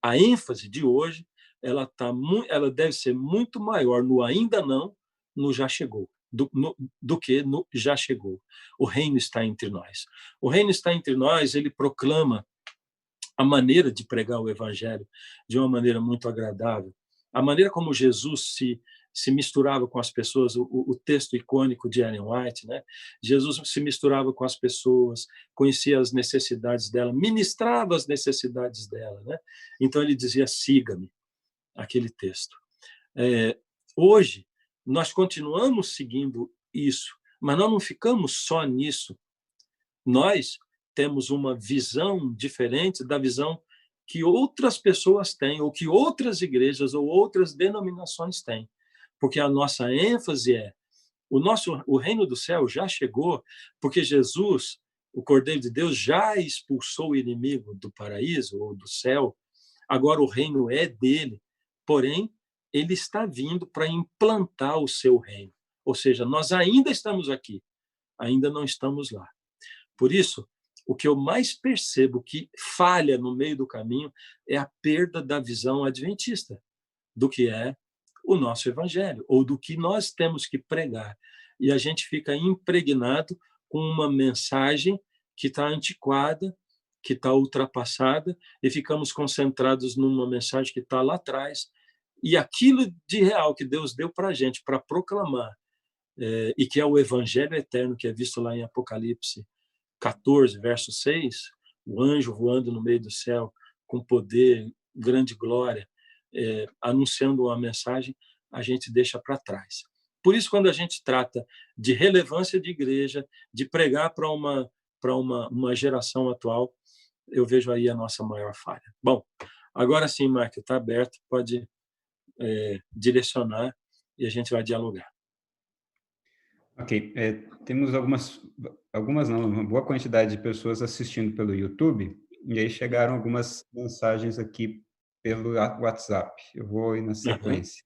a ênfase de hoje ela deve ser muito maior no ainda não, no já chegou, do que no já chegou. O reino está entre nós. O reino está entre nós, ele proclama a maneira de pregar o evangelho de uma maneira muito agradável. A maneira como Jesus se misturava com as pessoas, o texto icônico de Ellen White, né? Jesus se misturava com as pessoas, conhecia as necessidades dela, ministrava as necessidades dela, né? Então ele dizia: siga-me, aquele texto. Hoje nós continuamos seguindo isso, mas nós não ficamos só nisso. Nós temos uma visão diferente da visão que outras pessoas têm, ou que outras igrejas ou outras denominações têm. Porque a nossa ênfase é o reino do céu já chegou, porque Jesus, o Cordeiro de Deus, já expulsou o inimigo do paraíso ou do céu. Agora o reino é dele, porém ele está vindo para implantar o seu reino. Ou seja, nós ainda estamos aqui, ainda não estamos lá. Por isso, o que eu mais percebo que falha no meio do caminho é a perda da visão adventista do que é o nosso evangelho, ou do que nós temos que pregar. E a gente fica impregnado com uma mensagem que está antiquada que está ultrapassada e ficamos concentrados numa mensagem que está lá atrás. E aquilo de real que Deus deu para a gente, para proclamar, e que é o Evangelho eterno, que é visto lá em Apocalipse 14, verso 6, o anjo voando no meio do céu, com poder, grande glória, anunciando uma mensagem, a gente deixa para trás. Por isso, quando a gente trata de relevância de igreja, de pregar para uma geração atual, eu vejo aí a nossa maior falha. Bom, agora sim, Marco, está aberto, pode direcionar e a gente vai dialogar. Ok, temos algumas não, uma boa quantidade de pessoas assistindo pelo YouTube, e aí chegaram algumas mensagens aqui pelo WhatsApp. Eu vou ir na sequência.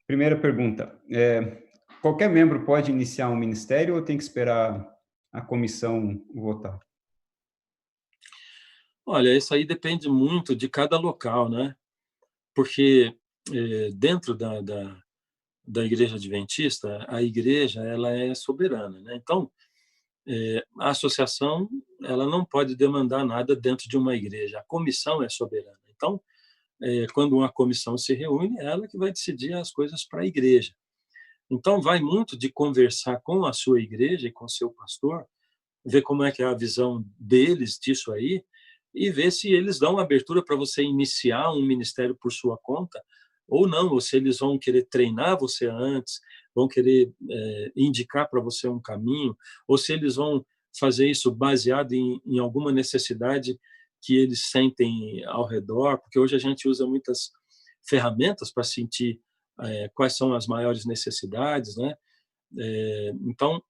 Primeira pergunta, qualquer membro pode iniciar um ministério ou tem que esperar a comissão votar? Olha, isso aí depende muito de cada local, né? Porque dentro da igreja adventista, a igreja ela é soberana, né? Então, a associação ela não pode demandar nada dentro de uma igreja. A comissão é soberana. Então, quando uma comissão se reúne, é ela que vai decidir as coisas para a igreja. Então, vai muito de conversar com a sua igreja e com o seu pastor, ver como é que é a visão deles disso aí, e ver se eles dão abertura para você iniciar um ministério por sua conta ou não, ou se eles vão querer treinar você antes, vão querer indicar para você um caminho, ou se eles vão fazer isso baseado em alguma necessidade que eles sentem ao redor, porque hoje a gente usa muitas ferramentas para sentir quais são as maiores necessidades, né? Então,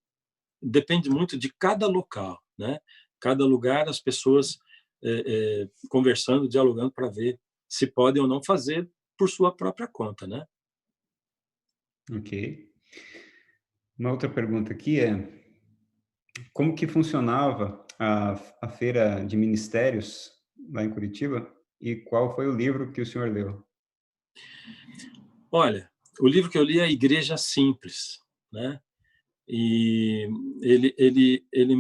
depende muito de cada local, né? Cada lugar, as pessoas conversando, dialogando para ver se podem ou não fazer por sua própria conta, né? Ok. Uma outra pergunta aqui como que funcionava a feira de ministérios lá em Curitiba e qual foi o livro que o senhor leu? Olha, o livro que eu li é A Igreja Simples, né? E ele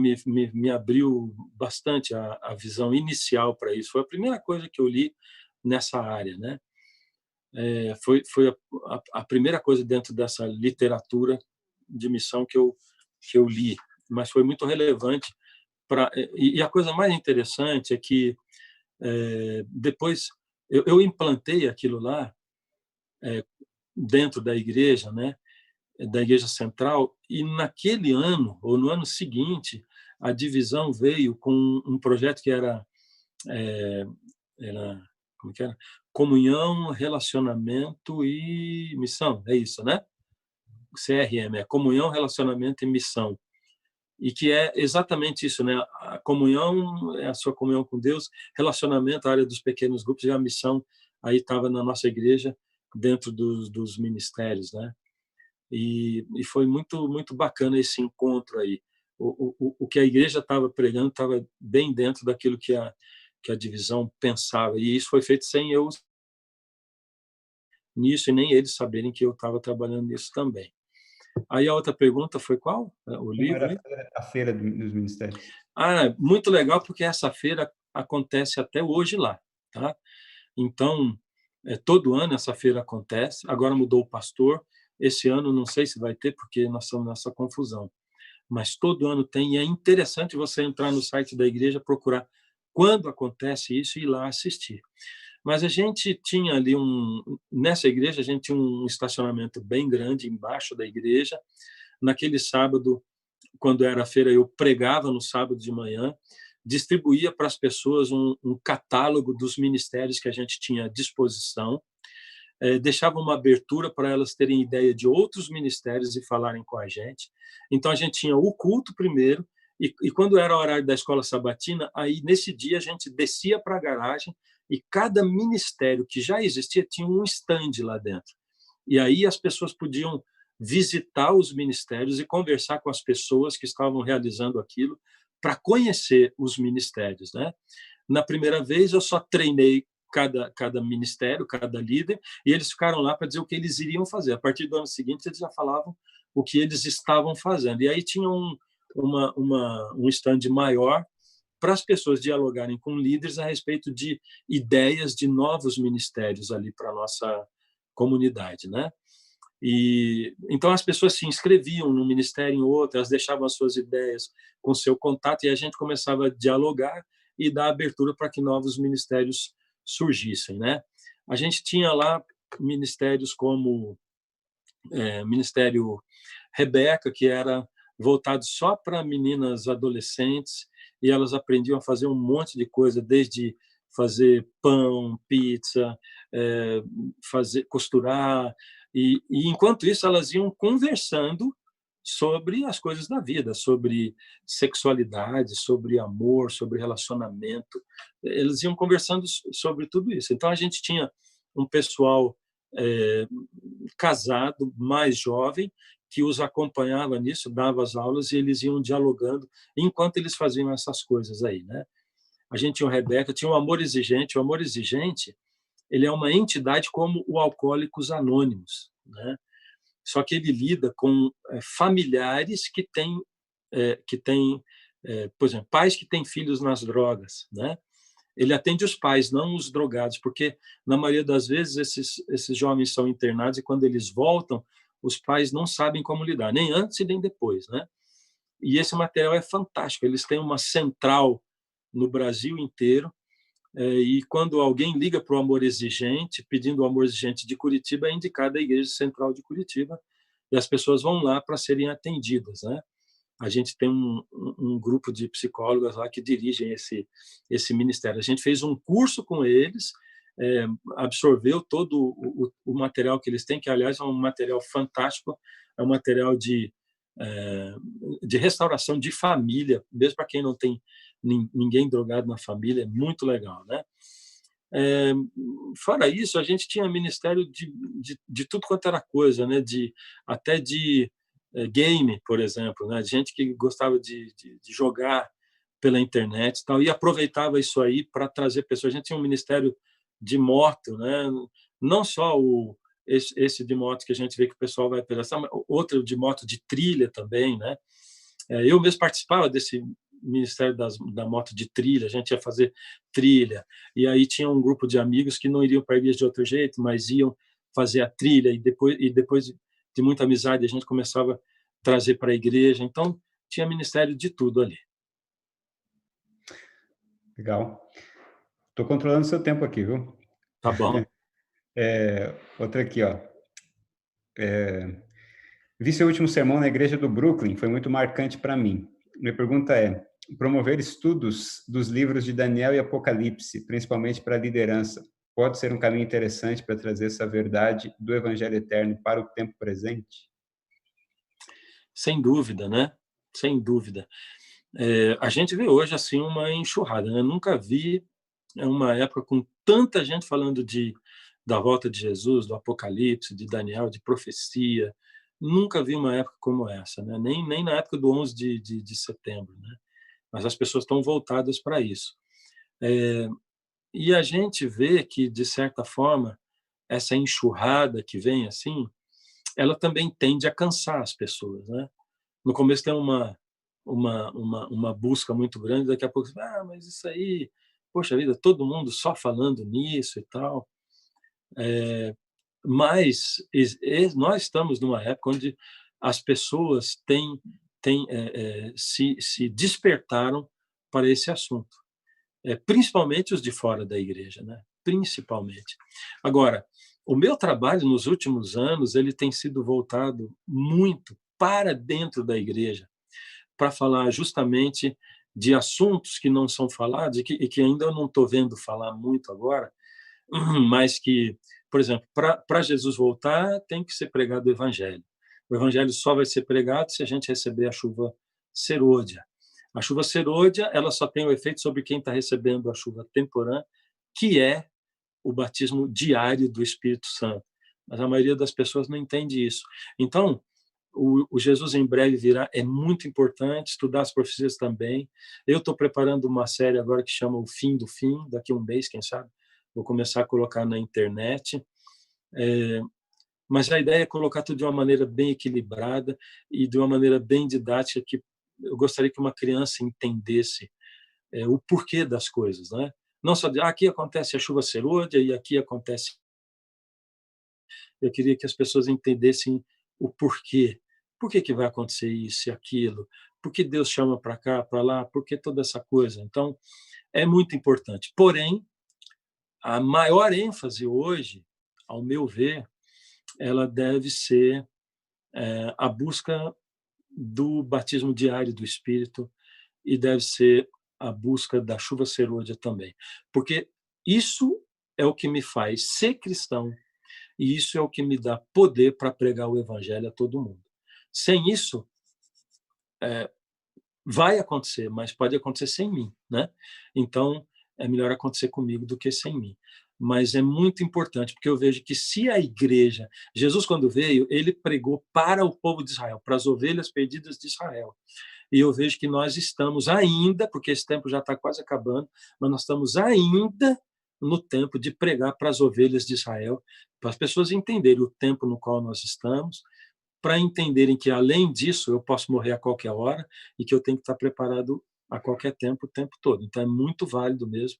me abriu bastante a visão inicial para isso. Foi a primeira coisa que eu li nessa área, né? Foi a primeira coisa dentro dessa literatura de missão que eu li, mas foi muito relevante para. E a coisa mais interessante é que depois eu implantei aquilo lá dentro da igreja, né? Da igreja central, e naquele ano ou no ano seguinte a divisão veio com um projeto que era como que era? Comunhão, relacionamento e missão, é isso, né? CRM, é comunhão, relacionamento e missão. E que é exatamente isso, né? A comunhão é a sua comunhão com Deus, relacionamento, a área dos pequenos grupos, e a missão aí estava na nossa igreja, dentro dos ministérios, né? E foi muito bacana esse encontro aí. O que a igreja estava pregando estava bem dentro daquilo que a divisão pensava. E isso foi feito sem eu nisso e nem eles saberem que eu estava trabalhando nisso também. Aí a outra pergunta foi qual? O Como livro, era hein? a feira dos ministérios? Muito legal, porque essa feira acontece até hoje lá, tá? Então, todo ano essa feira acontece. Agora mudou o pastor. Esse ano não sei se vai ter, porque nós estamos nessa confusão. Mas todo ano tem, e é interessante você entrar no site da igreja, procurar quando acontece isso e ir lá assistir. Mas a gente tinha ali nessa igreja, a gente tinha um estacionamento bem grande embaixo da igreja. Naquele sábado, quando era a feira, eu pregava no sábado de manhã, distribuía para as pessoas um catálogo dos ministérios que a gente tinha à disposição, deixava uma abertura para elas terem ideia de outros ministérios e falarem com a gente. Então, a gente tinha o culto primeiro, e quando era o horário da escola sabatina, aí nesse dia a gente descia para a garagem e cada ministério que já existia tinha um stand lá dentro. E aí as pessoas podiam visitar os ministérios e conversar com as pessoas que estavam realizando aquilo para conhecer os ministérios, né? Na primeira vez eu só treinei cada ministério, cada líder, e eles ficaram lá para dizer o que eles iriam fazer. A partir do ano seguinte eles já falavam o que eles estavam fazendo. E aí tinha um stand maior para as pessoas dialogarem com líderes a respeito de ideias de novos ministérios ali para a nossa comunidade, né? E então as pessoas se inscreviam num ministério em outro, elas deixavam as suas ideias com seu contato e a gente começava a dialogar e dar abertura para que novos ministérios surgissem, né? A gente tinha lá ministérios como Ministério Rebeca, que era voltado só para meninas adolescentes, e elas aprendiam a fazer um monte de coisa, desde fazer pão, pizza, fazer costurar, e enquanto isso elas iam conversando sobre as coisas da vida, sobre sexualidade, sobre amor, sobre relacionamento. Eles iam conversando sobre tudo isso. Então a gente tinha um pessoal casado, mais jovem, que os acompanhava nisso, dava as aulas e eles iam dialogando enquanto eles faziam essas coisas aí, né? A gente tinha o Rebeca, tinha o Amor Exigente. O Amor Exigente, ele é uma entidade como o Alcoólicos Anônimos, né? Só que ele lida com familiares que têm, por exemplo, pais que têm filhos nas drogas, né? Ele atende os pais, não os drogados, porque na maioria das vezes esses jovens são internados e quando eles voltam, os pais não sabem como lidar, nem antes e nem depois, né? E esse material é fantástico. Eles têm uma central no Brasil inteiro, e quando alguém liga para o Amor Exigente, pedindo o Amor Exigente de Curitiba, é indicada a Igreja Central de Curitiba, e as pessoas vão lá para serem atendidas, né? A gente tem um grupo de psicólogas lá que dirigem esse ministério. A gente fez um curso com eles, absorveu todo o material que eles têm, que, aliás, é um material fantástico, é um material de restauração de família, mesmo para quem não tem ninguém drogado na família, é muito legal, né? Fora isso, a gente tinha ministério de tudo quanto era coisa, né? Até de game, por exemplo, né? Gente que gostava de jogar pela internet e tal, e aproveitava isso aí para trazer pessoas. A gente tinha um ministério de moto, né? Não só esse de moto que a gente vê que o pessoal vai pela, mas outro de moto de trilha também, né? Eu mesmo participava desse ministério da moto de trilha, a gente ia fazer trilha, e aí tinha um grupo de amigos que não iriam para a igreja de outro jeito, mas iam fazer a trilha, e depois de muita amizade a gente começava a trazer para a igreja, então tinha ministério de tudo ali. Legal. Estou controlando seu tempo aqui, viu? Tá bom. Outra aqui, ó. Vi seu último sermão na igreja do Brooklyn, foi muito marcante para mim. Minha pergunta é: promover estudos dos livros de Daniel e Apocalipse, principalmente para a liderança, pode ser um caminho interessante para trazer essa verdade do Evangelho eterno para o tempo presente? Sem dúvida, né? Sem dúvida. A gente vê hoje assim uma enxurrada, né? Nunca vi uma época com tanta gente falando da volta de Jesus, do Apocalipse, de Daniel, de profecia. Nunca vi uma época como essa, né? Nem na época do 11 de setembro, né? Mas as pessoas estão voltadas para isso. E a gente vê que, de certa forma, essa enxurrada que vem assim, ela também tende a cansar as pessoas, né? No começo tem uma busca muito grande, daqui a pouco, mas isso aí, poxa vida, todo mundo só falando nisso e tal. Mas nós estamos numa época onde as pessoas se despertaram para esse assunto, principalmente os de fora da igreja, né? Principalmente. Agora, o meu trabalho nos últimos anos ele tem sido voltado muito para dentro da igreja, para falar justamente de assuntos que não são falados e que ainda eu não estou vendo falar muito agora, mas que, por exemplo, para Jesus voltar, tem que ser pregado o evangelho. O evangelho só vai ser pregado se a gente receber a chuva serôdia. A chuva serôdia, ela só tem o efeito sobre quem está recebendo a chuva temporã, que é o batismo diário do Espírito Santo. Mas a maioria das pessoas não entende isso. Então, o Jesus em breve virá, é muito importante estudar as profecias também. Eu estou preparando uma série agora que chama O Fim do Fim, daqui a um mês, quem sabe, vou começar a colocar na internet. Mas a ideia é colocar tudo de uma maneira bem equilibrada e de uma maneira bem didática, que eu gostaria que uma criança entendesse o porquê das coisas, né? Não só de aqui acontece a chuva serôdia e aqui acontece. Eu queria que as pessoas entendessem o porquê. Por que vai acontecer isso e aquilo? Por que Deus chama para cá, para lá? Por que toda essa coisa? Então, é muito importante. Porém, a maior ênfase hoje, ao meu ver, ela deve ser a busca do batismo diário do Espírito e deve ser a busca da chuva serôdia também. Porque isso é o que me faz ser cristão e isso é o que me dá poder para pregar o evangelho a todo mundo. Sem isso, vai acontecer, mas pode acontecer sem mim, né? Então, é melhor acontecer comigo do que sem mim. Mas é muito importante, porque eu vejo que se a igreja... Jesus, quando veio, ele pregou para o povo de Israel, para as ovelhas perdidas de Israel. E eu vejo que nós estamos ainda, porque esse tempo já está quase acabando, mas nós estamos ainda no tempo de pregar para as ovelhas de Israel, para as pessoas entenderem o tempo no qual nós estamos, para entenderem que, além disso, eu posso morrer a qualquer hora e que eu tenho que estar preparado a qualquer tempo, o tempo todo. Então, é muito válido mesmo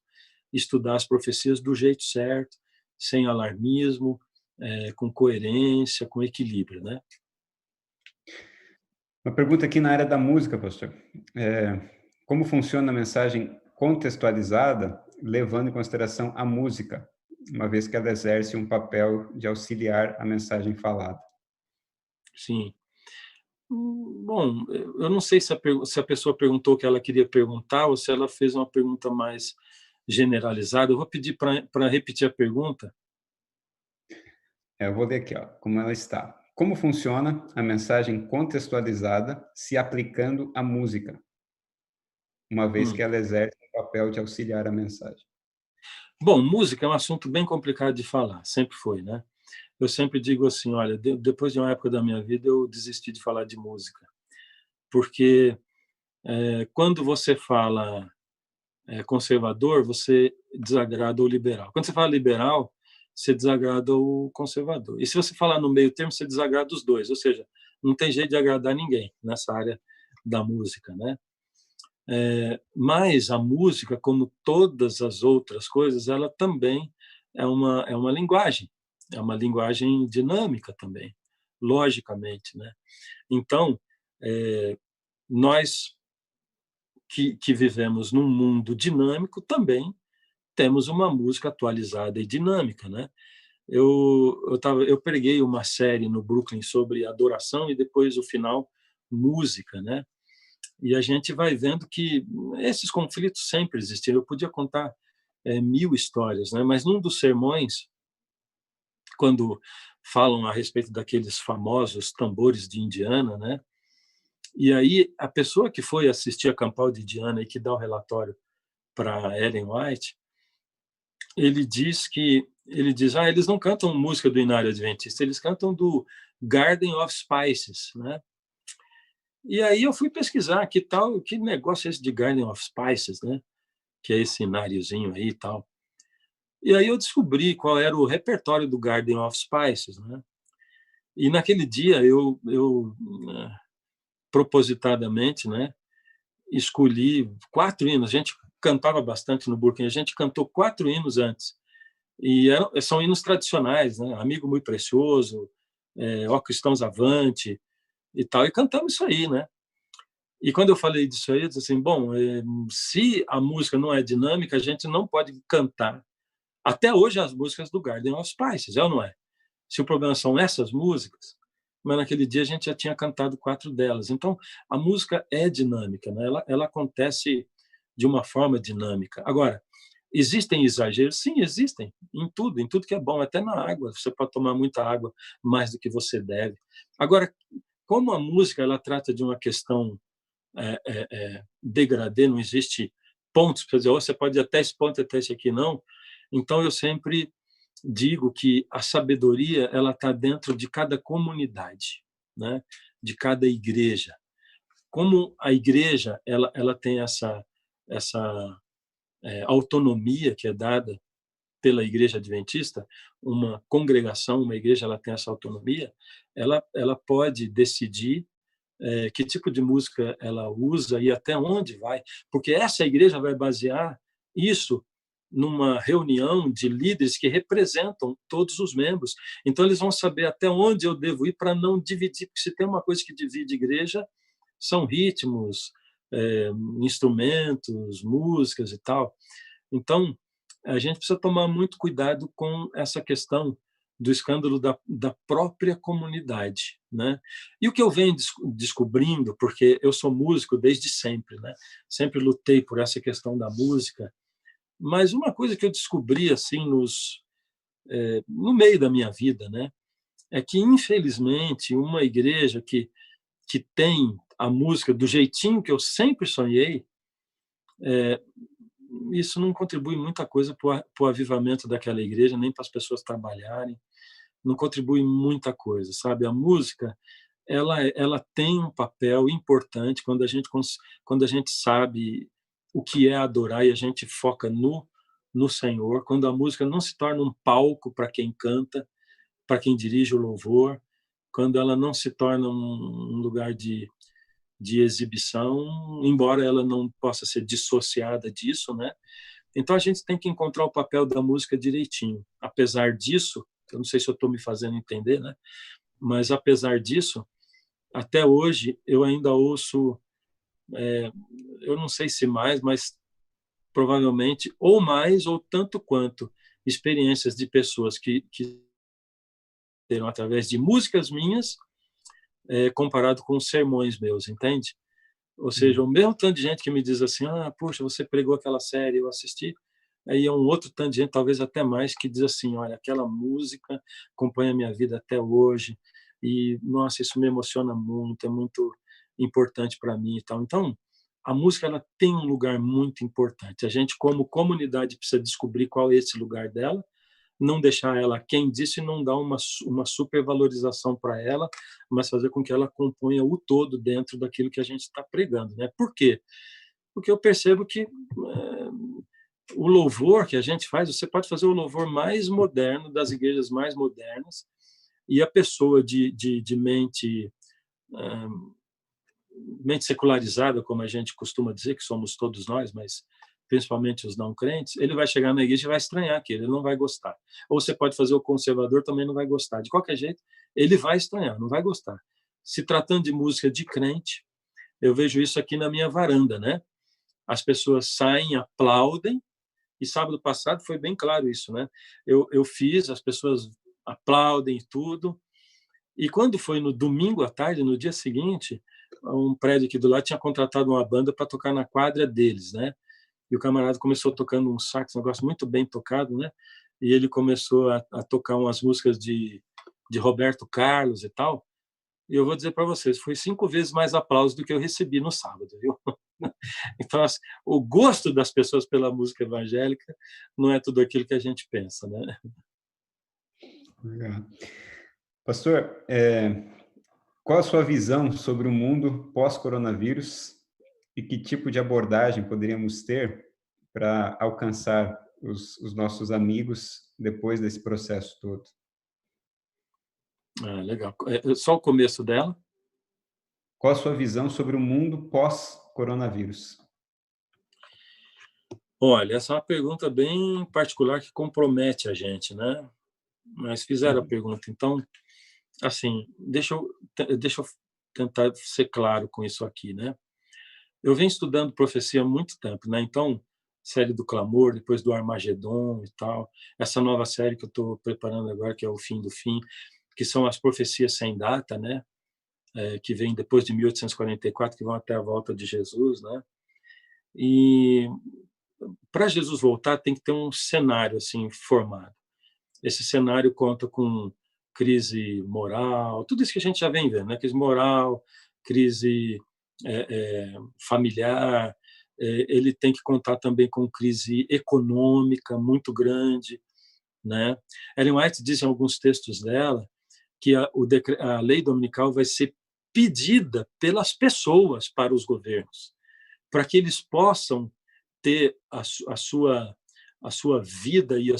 estudar as profecias do jeito certo, sem alarmismo, com coerência, com equilíbrio, né? Uma pergunta aqui na área da música, pastor. Como funciona a mensagem contextualizada, levando em consideração a música, uma vez que ela exerce um papel de auxiliar a mensagem falada? Sim. Bom, eu não sei se a pessoa perguntou o que ela queria perguntar ou se ela fez uma pergunta mais generalizada. Eu vou pedir para repetir a pergunta. Eu vou ler aqui, ó, como ela está. Como funciona a mensagem contextualizada se aplicando à música, uma vez que ela exerce o papel de auxiliar a mensagem? Bom, música é um assunto bem complicado de falar, sempre foi, né? Eu sempre digo assim, olha, depois de uma época da minha vida eu desisti de falar de música, porque quando você fala conservador, você desagrada o liberal. Quando você fala liberal, você desagrada o conservador. E se você falar no meio termo, você desagrada os dois, ou seja, não tem jeito de agradar ninguém nessa área da música, né? Mas a música, como todas as outras coisas, ela também é uma linguagem, é uma linguagem dinâmica também, logicamente, né? Então, nós que vivemos num mundo dinâmico também temos uma música atualizada e dinâmica, né? Eu preguei uma série no Brooklyn sobre adoração e depois o final música, né? E a gente vai vendo que esses conflitos sempre existiram. Eu podia contar 1000 histórias, né? Mas num dos sermões, quando falam a respeito daqueles famosos tambores de Indiana, né? E aí a pessoa que foi assistir a Campal de Indiana e que dá o relatório para Ellen White, ele diz, eles não cantam música do Inário Adventista, eles cantam do Garden of Spices, né? E aí eu fui pesquisar que negócio é esse de Garden of Spices, né? Que é esse ináriozinho aí e tal. E aí eu descobri qual era o repertório do Garden of Spices, né? E naquele dia eu propositadamente, né, escolhi 4 hinos. A gente cantava bastante no Brooklyn, a gente cantou 4 hinos antes. E são hinos tradicionais, né? Amigo Muito Precioso, Ó Cristãos Avante e tal. E cantamos isso aí, né? E quando eu falei disso aí, eu disse assim, bom, se a música não é dinâmica, a gente não pode cantar até hoje as músicas do Garden of Spices, é ou não é? Se o problema são essas músicas, mas naquele dia a gente já tinha cantado 4 delas. Então, a música é dinâmica, né? Ela acontece de uma forma dinâmica. Agora, existem exageros? Sim, existem. Em tudo que é bom, até na água. Você pode tomar muita água mais do que você deve. Agora, como a música ela trata de uma questão degradê, não existe pontos para dizer, você pode ir até esse ponto, até esse aqui, não. Então, eu sempre digo que a sabedoria ela está dentro de cada comunidade, né? De cada igreja. Como a igreja ela tem essa autonomia que é dada pela Igreja Adventista, uma congregação, uma igreja, ela tem essa autonomia, ela pode decidir que tipo de música ela usa e até onde vai, porque essa igreja vai basear isso numa reunião de líderes que representam todos os membros. Então, eles vão saber até onde eu devo ir para não dividir, porque se tem uma coisa que divide igreja, são ritmos, instrumentos, músicas e tal. Então, a gente precisa tomar muito cuidado com essa questão do escândalo da própria comunidade, né? E o que eu venho descobrindo, porque eu sou músico desde sempre, né? Sempre lutei por essa questão da música, mas uma coisa que eu descobri assim no meio da minha vida, né, é que infelizmente uma igreja que tem a música do jeitinho que eu sempre sonhei, isso não contribui muita coisa para o avivamento daquela igreja, nem para as pessoas trabalharem, não contribui muita coisa, sabe? A música, ela tem um papel importante quando a gente sabe o que é adorar e a gente foca no Senhor, quando a música não se torna um palco para quem canta, para quem dirige o louvor, quando ela não se torna um lugar de exibição, embora ela não possa ser dissociada disso, né? Então a gente tem que encontrar o papel da música direitinho. Apesar disso, eu não sei se eu estou me fazendo entender, né? Mas apesar disso, até hoje eu ainda ouço, eu não sei se mais, mas provavelmente ou mais ou tanto quanto experiências de pessoas que terão através de músicas minhas, comparado com sermões meus, entende? Ou seja, o mesmo tanto de gente que me diz assim, poxa, você pregou aquela série, eu assisti, aí é um outro tanto de gente, talvez até mais, que diz assim, olha, aquela música acompanha a minha vida até hoje, e, nossa, isso me emociona muito, é muito importante para mim e tal. Então, a música ela tem um lugar muito importante. A gente, como comunidade, precisa descobrir qual é esse lugar dela, não deixar ela quem disse, não dar uma supervalorização para ela, mas fazer com que ela componha o todo dentro daquilo que a gente está pregando, né? Por quê? Porque eu percebo que o louvor que a gente faz, você pode fazer o louvor mais moderno, das igrejas mais modernas, e a pessoa de mente secularizada, como a gente costuma dizer, que somos todos nós, mas principalmente os não crentes, ele vai chegar na igreja e vai estranhar aquilo, ele não vai gostar. Ou você pode fazer o conservador, também não vai gostar. De qualquer jeito, ele vai estranhar, não vai gostar. Se tratando de música de crente, eu vejo isso aqui na minha varanda, né? As pessoas saem, aplaudem, e sábado passado foi bem claro isso, né? Eu fiz, as pessoas aplaudem tudo, e quando foi no domingo à tarde, no dia seguinte, um prédio aqui do lado tinha contratado uma banda para tocar na quadra deles, né? E o camarada começou tocando um sax, um negócio muito bem tocado, né? E ele começou a tocar umas músicas de Roberto Carlos e tal. E eu vou dizer para vocês, foi 5 vezes mais aplausos do que eu recebi no sábado, viu? Então, assim, o gosto das pessoas pela música evangélica não é tudo aquilo que a gente pensa, né? Legal. Pastor, qual a sua visão sobre o mundo pós-coronavírus e que tipo de abordagem poderíamos ter para alcançar os nossos amigos depois desse processo todo? Legal. Só o começo dela? Qual a sua visão sobre o mundo pós-coronavírus? Olha, essa é uma pergunta bem particular que compromete a gente, né? Mas fizeram a pergunta. Então, assim, deixa eu tentar ser claro com isso aqui, né? Eu venho estudando profecia há muito tempo, né? Então, série do Clamor, depois do Armagedon e tal, essa nova série que eu estou preparando agora, que é o Fim do Fim, que são as profecias sem data, né? Que vem depois de 1844, que vão até a volta de Jesus, né? E para Jesus voltar tem que ter um cenário assim formado. Esse cenário conta com crise moral, tudo isso que a gente já vem vendo, né? Crise moral, crise familiar, ele tem que contar também com crise econômica muito grande, né? Ellen White diz em alguns textos dela que a lei dominical vai ser pedida pelas pessoas para os governos, para que eles possam ter a sua vida e a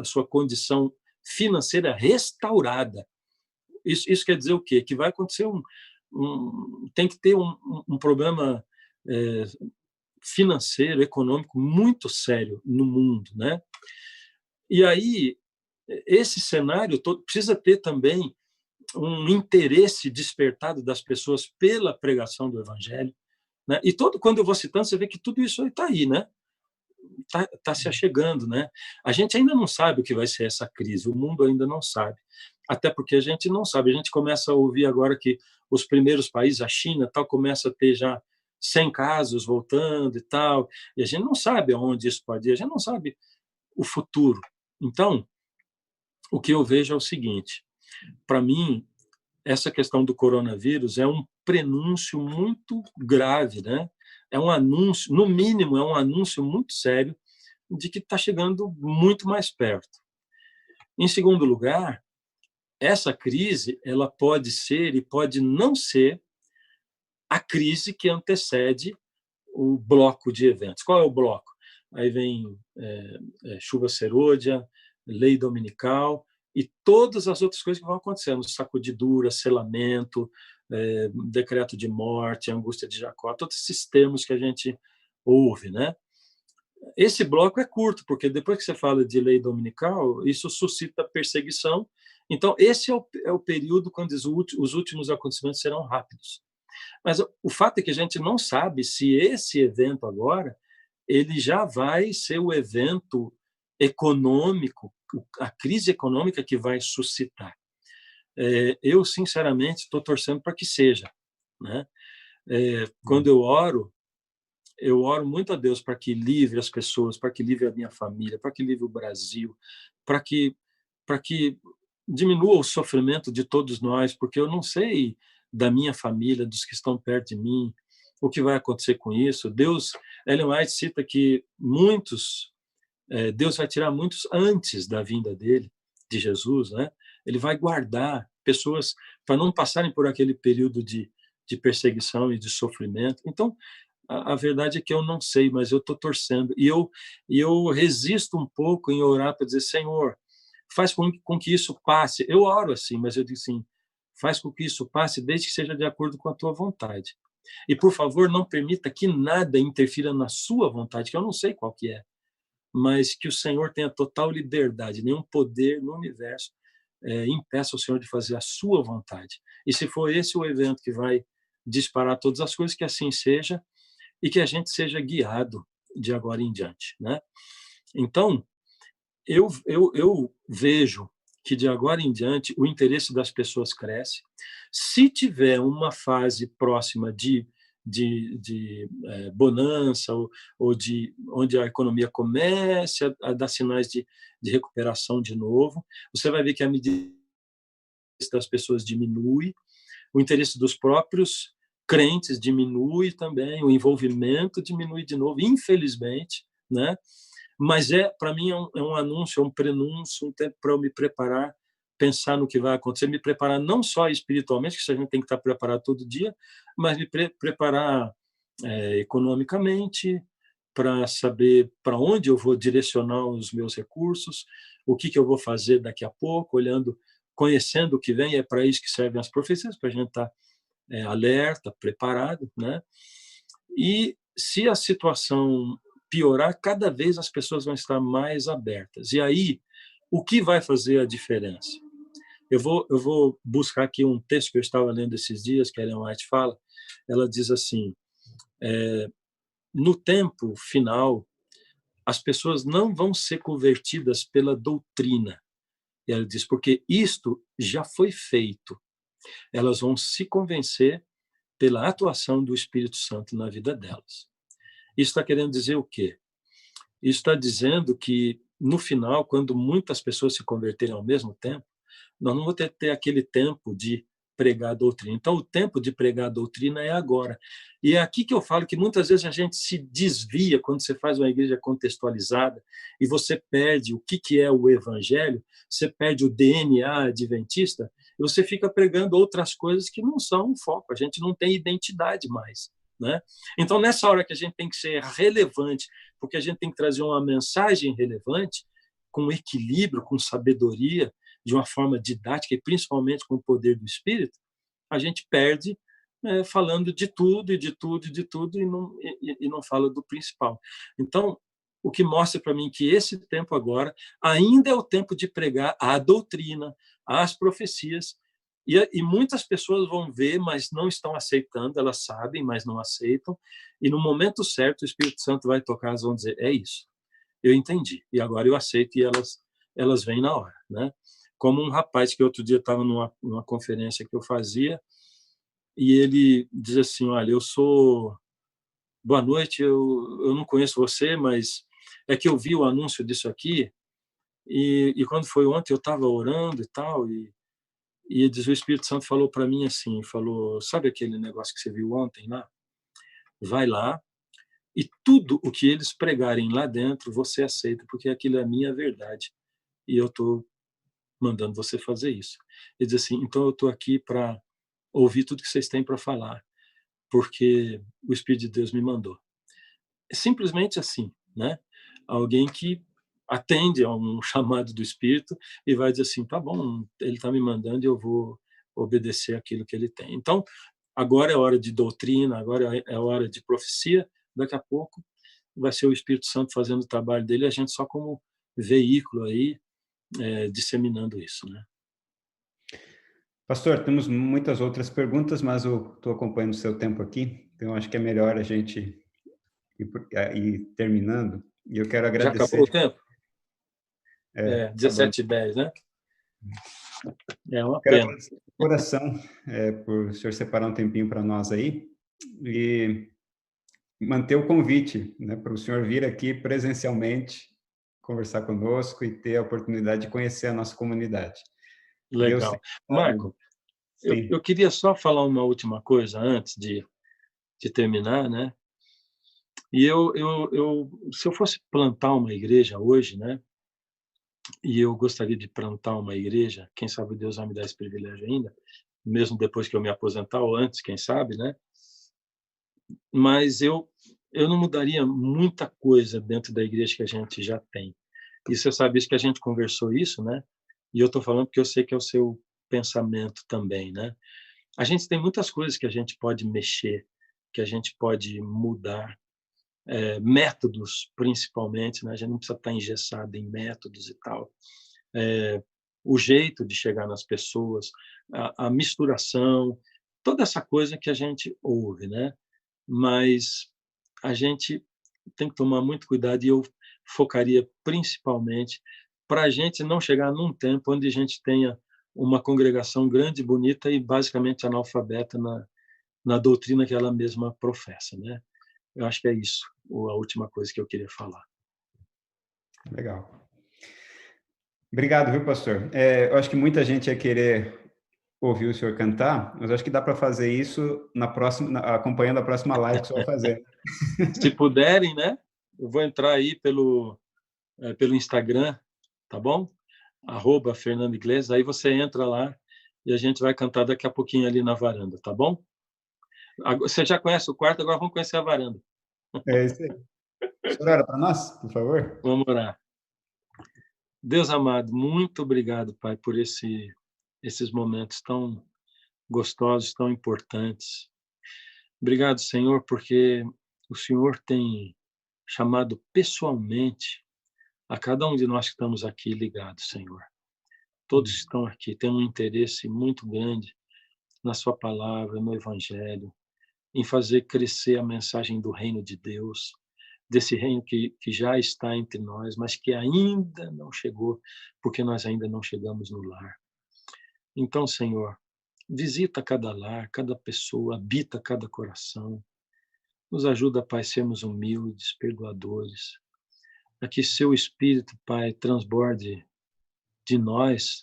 sua condição financeira restaurada. Isso quer dizer o quê? Que vai acontecer tem que ter um problema financeiro, econômico muito sério no mundo, né? E aí, esse cenário todo precisa ter também um interesse despertado das pessoas pela pregação do evangelho, né? E quando eu vou citando, você vê que tudo isso está aí, né? Tá se achegando, né? A gente ainda não sabe o que vai ser essa crise, o mundo ainda não sabe. Até porque a gente não sabe. A gente começa a ouvir agora que os primeiros países, a China, tal, começa a ter já 100 casos voltando e tal, e a gente não sabe aonde isso pode ir, a gente não sabe o futuro. Então, o que eu vejo é o seguinte: para mim, essa questão do coronavírus é um prenúncio muito grave, né? É um anúncio, no mínimo, é um anúncio muito sério de que está chegando muito mais perto. Em segundo lugar, essa crise ela pode ser e pode não ser a crise que antecede o bloco de eventos. Qual é o bloco? Aí vem chuva serôdia, lei dominical e todas as outras coisas que vão acontecendo, sacudidura, selamento, decreto de morte, angústia de Jacó, todos esses termos que a gente ouve, né? Esse bloco é curto, porque depois que você fala de lei dominical, isso suscita perseguição. Então, esse é o período quando os últimos acontecimentos serão rápidos. Mas o fato é que a gente não sabe se esse evento agora ele já vai ser o evento econômico, a crise econômica que vai suscitar. Eu, sinceramente, estou torcendo para que seja, né? Quando eu oro muito a Deus para que livre as pessoas, para que livre a minha família, para que livre o Brasil, para que diminua o sofrimento de todos nós, porque eu não sei da minha família, dos que estão perto de mim, o que vai acontecer com isso. Ellen White cita que Deus vai tirar muitos antes da vinda dele, de Jesus, né? Ele vai guardar pessoas para não passarem por aquele período de perseguição e de sofrimento. Então, a verdade é que eu não sei, mas eu estou torcendo. E eu resisto um pouco em orar para dizer: Senhor, faz com que isso passe. Eu oro assim, mas eu digo assim: faz com que isso passe desde que seja de acordo com a tua vontade. E, por favor, não permita que nada interfira na sua vontade, que eu não sei qual que é, mas que o Senhor tenha total liberdade, nenhum poder no universo impeça o Senhor de fazer a sua vontade. E se for esse o evento que vai disparar todas as coisas, que assim seja, e que a gente seja guiado de agora em diante, né? Então, eu vejo que de agora em diante o interesse das pessoas cresce. Se tiver uma fase próxima de bonança ou de onde a economia comece a dar sinais de recuperação de novo, você vai ver que a medida das pessoas diminui, o interesse dos próprios crentes diminui também, o envolvimento diminui de novo, infelizmente, né? Mas para mim é um anúncio, é um prenúncio, um tempo para eu me preparar, pensar no que vai acontecer, me preparar não só espiritualmente, que a gente tem que estar preparado todo dia, mas me preparar economicamente, para saber para onde eu vou direcionar os meus recursos, o que eu vou fazer daqui a pouco, conhecendo o que vem. É para isso que servem as profecias, para a gente estar alerta, preparado, né? E se a situação piorar, cada vez as pessoas vão estar mais abertas. E aí, o que vai fazer a diferença? Eu vou buscar aqui um texto que eu estava lendo esses dias, que a Ellen White fala. Ela diz assim: no tempo final, as pessoas não vão ser convertidas pela doutrina. E ela diz, porque isto já foi feito. Elas vão se convencer pela atuação do Espírito Santo na vida delas. Isso está querendo dizer o quê? Isso está dizendo que, no final, quando muitas pessoas se converterem ao mesmo tempo, nós não vamos ter aquele tempo de pregar a doutrina. Então, o tempo de pregar a doutrina é agora. E é aqui que eu falo que muitas vezes a gente se desvia quando você faz uma igreja contextualizada e você perde o que é o evangelho, você perde o DNA adventista e você fica pregando outras coisas que não são o foco. A gente não tem identidade mais, né? Então, nessa hora que a gente tem que ser relevante, porque a gente tem que trazer uma mensagem relevante, com equilíbrio, com sabedoria, de uma forma didática e principalmente com o poder do Espírito, a gente perde falando de tudo e de tudo e de tudo e não fala do principal. Então, o que mostra para mim que esse tempo agora ainda é o tempo de pregar a doutrina, as profecias, e muitas pessoas vão ver, mas não estão aceitando, elas sabem, mas não aceitam, e no momento certo o Espírito Santo vai tocar, elas vão dizer, é isso, eu entendi, e agora eu aceito, e elas vêm na hora, né? Como um rapaz que outro dia estava numa conferência que eu fazia, e ele diz assim, olha, eu sou... Boa noite, eu não conheço você, mas é que eu vi o anúncio disso aqui, e quando foi ontem eu estava orando e tal, e diz, o Espírito Santo falou para mim assim, falou, sabe aquele negócio que você viu ontem lá? Vai lá, e tudo o que eles pregarem lá dentro, você aceita, porque aquilo é a minha verdade, e eu estou mandando você fazer isso. Ele diz assim, então eu estou aqui para ouvir tudo que vocês têm para falar, porque o Espírito de Deus me mandou. É simplesmente assim, né? Alguém que atende a um chamado do Espírito e vai dizer assim, tá bom, ele está me mandando e eu vou obedecer aquilo que ele tem. Então, agora é hora de doutrina, agora é hora de profecia, daqui a pouco vai ser o Espírito Santo fazendo o trabalho dele, a gente só como veículo aí, disseminando isso, né? Pastor, temos muitas outras perguntas, mas eu estou acompanhando o seu tempo aqui, então acho que é melhor a gente ir terminando. E eu quero Já acabou agradecer. o tempo? Acabando. 17h10, né? É uma Quero pena. agradecer de coração por o senhor separar um tempinho para nós aí e manter o convite, né, para o senhor vir aqui presencialmente conversar conosco e ter a oportunidade de conhecer a nossa comunidade. Deus tem Legal. dado... Marco, eu Sim. queria só falar uma última coisa antes de terminar, né? E se eu fosse plantar uma igreja hoje, né? E eu gostaria de plantar uma igreja, quem sabe Deus vai me dar esse privilégio ainda, mesmo depois que eu me aposentar ou antes, quem sabe, né? Mas eu não mudaria muita coisa dentro da igreja que a gente já tem. E você sabe isso que a gente conversou isso, né? E eu estou falando porque eu sei que é o seu pensamento também, né? A gente tem muitas coisas que a gente pode mexer, que a gente pode mudar, métodos principalmente, né? A gente não precisa estar engessado em métodos e tal. O jeito de chegar nas pessoas, a misturação, toda essa coisa que a gente ouve, né? Mas a gente tem que tomar muito cuidado e eu focaria principalmente para a gente não chegar num tempo onde a gente tenha uma congregação grande, bonita e basicamente analfabeta na doutrina que ela mesma professa, né? Eu acho que é isso, a última coisa que eu queria falar. Legal. Obrigado, viu, pastor? Eu acho que muita gente ia querer ouvir o senhor cantar, mas acho que dá para fazer isso acompanhando a próxima live que o senhor vai fazer. Se puderem, né? Eu vou entrar aí pelo Instagram, tá bom? @Fernando Iglesias, aí você entra lá e a gente vai cantar daqui a pouquinho ali na varanda, tá bom? Você já conhece o quarto, agora vamos conhecer a varanda. É isso aí. O senhor ora para nós, por favor? Vamos orar. Deus amado, muito obrigado, Pai, por esses momentos tão gostosos, tão importantes. Obrigado, Senhor, porque o Senhor tem chamado pessoalmente a cada um de nós que estamos aqui ligados, Senhor. Todos que estão aqui têm um interesse muito grande na sua palavra, no Evangelho, em fazer crescer a mensagem do reino de Deus, desse reino que já está entre nós, mas que ainda não chegou, porque nós ainda não chegamos no lar. Então, Senhor, visita cada lar, cada pessoa, habita cada coração. Nos ajuda, Pai, a sermos humildes, perdoadores, para que seu Espírito, Pai, transborde de nós,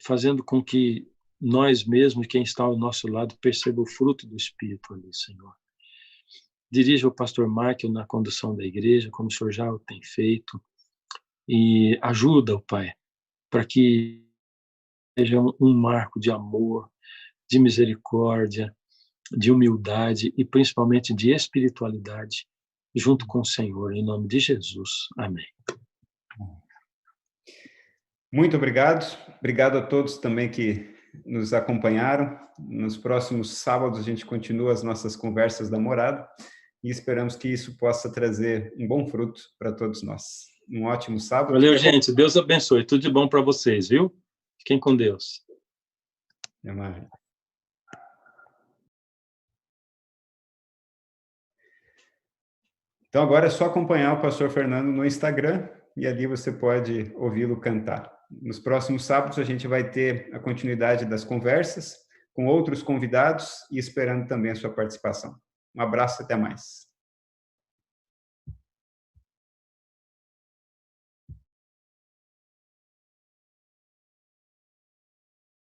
fazendo com que nós mesmos, quem está ao nosso lado, perceba o fruto do Espírito ali, Senhor. Dirija o pastor Michael na condução da igreja, como o Senhor já o tem feito, e ajuda-o, Pai, para que seja um marco de amor, de misericórdia, de humildade e principalmente de espiritualidade junto com o Senhor, em nome de Jesus. Amém. Muito obrigado. Obrigado a todos também que nos acompanharam. Nos próximos sábados, a gente continua as nossas conversas da morada e esperamos que isso possa trazer um bom fruto para todos nós. Um ótimo sábado. Valeu, gente. Deus abençoe. Tudo de bom para vocês, viu? Fiquem com Deus. Até mais. Então, agora é só acompanhar o pastor Fernando no Instagram e ali você pode ouvi-lo cantar. Nos próximos sábados, a gente vai ter a continuidade das conversas com outros convidados e esperando também a sua participação. Um abraço e até mais.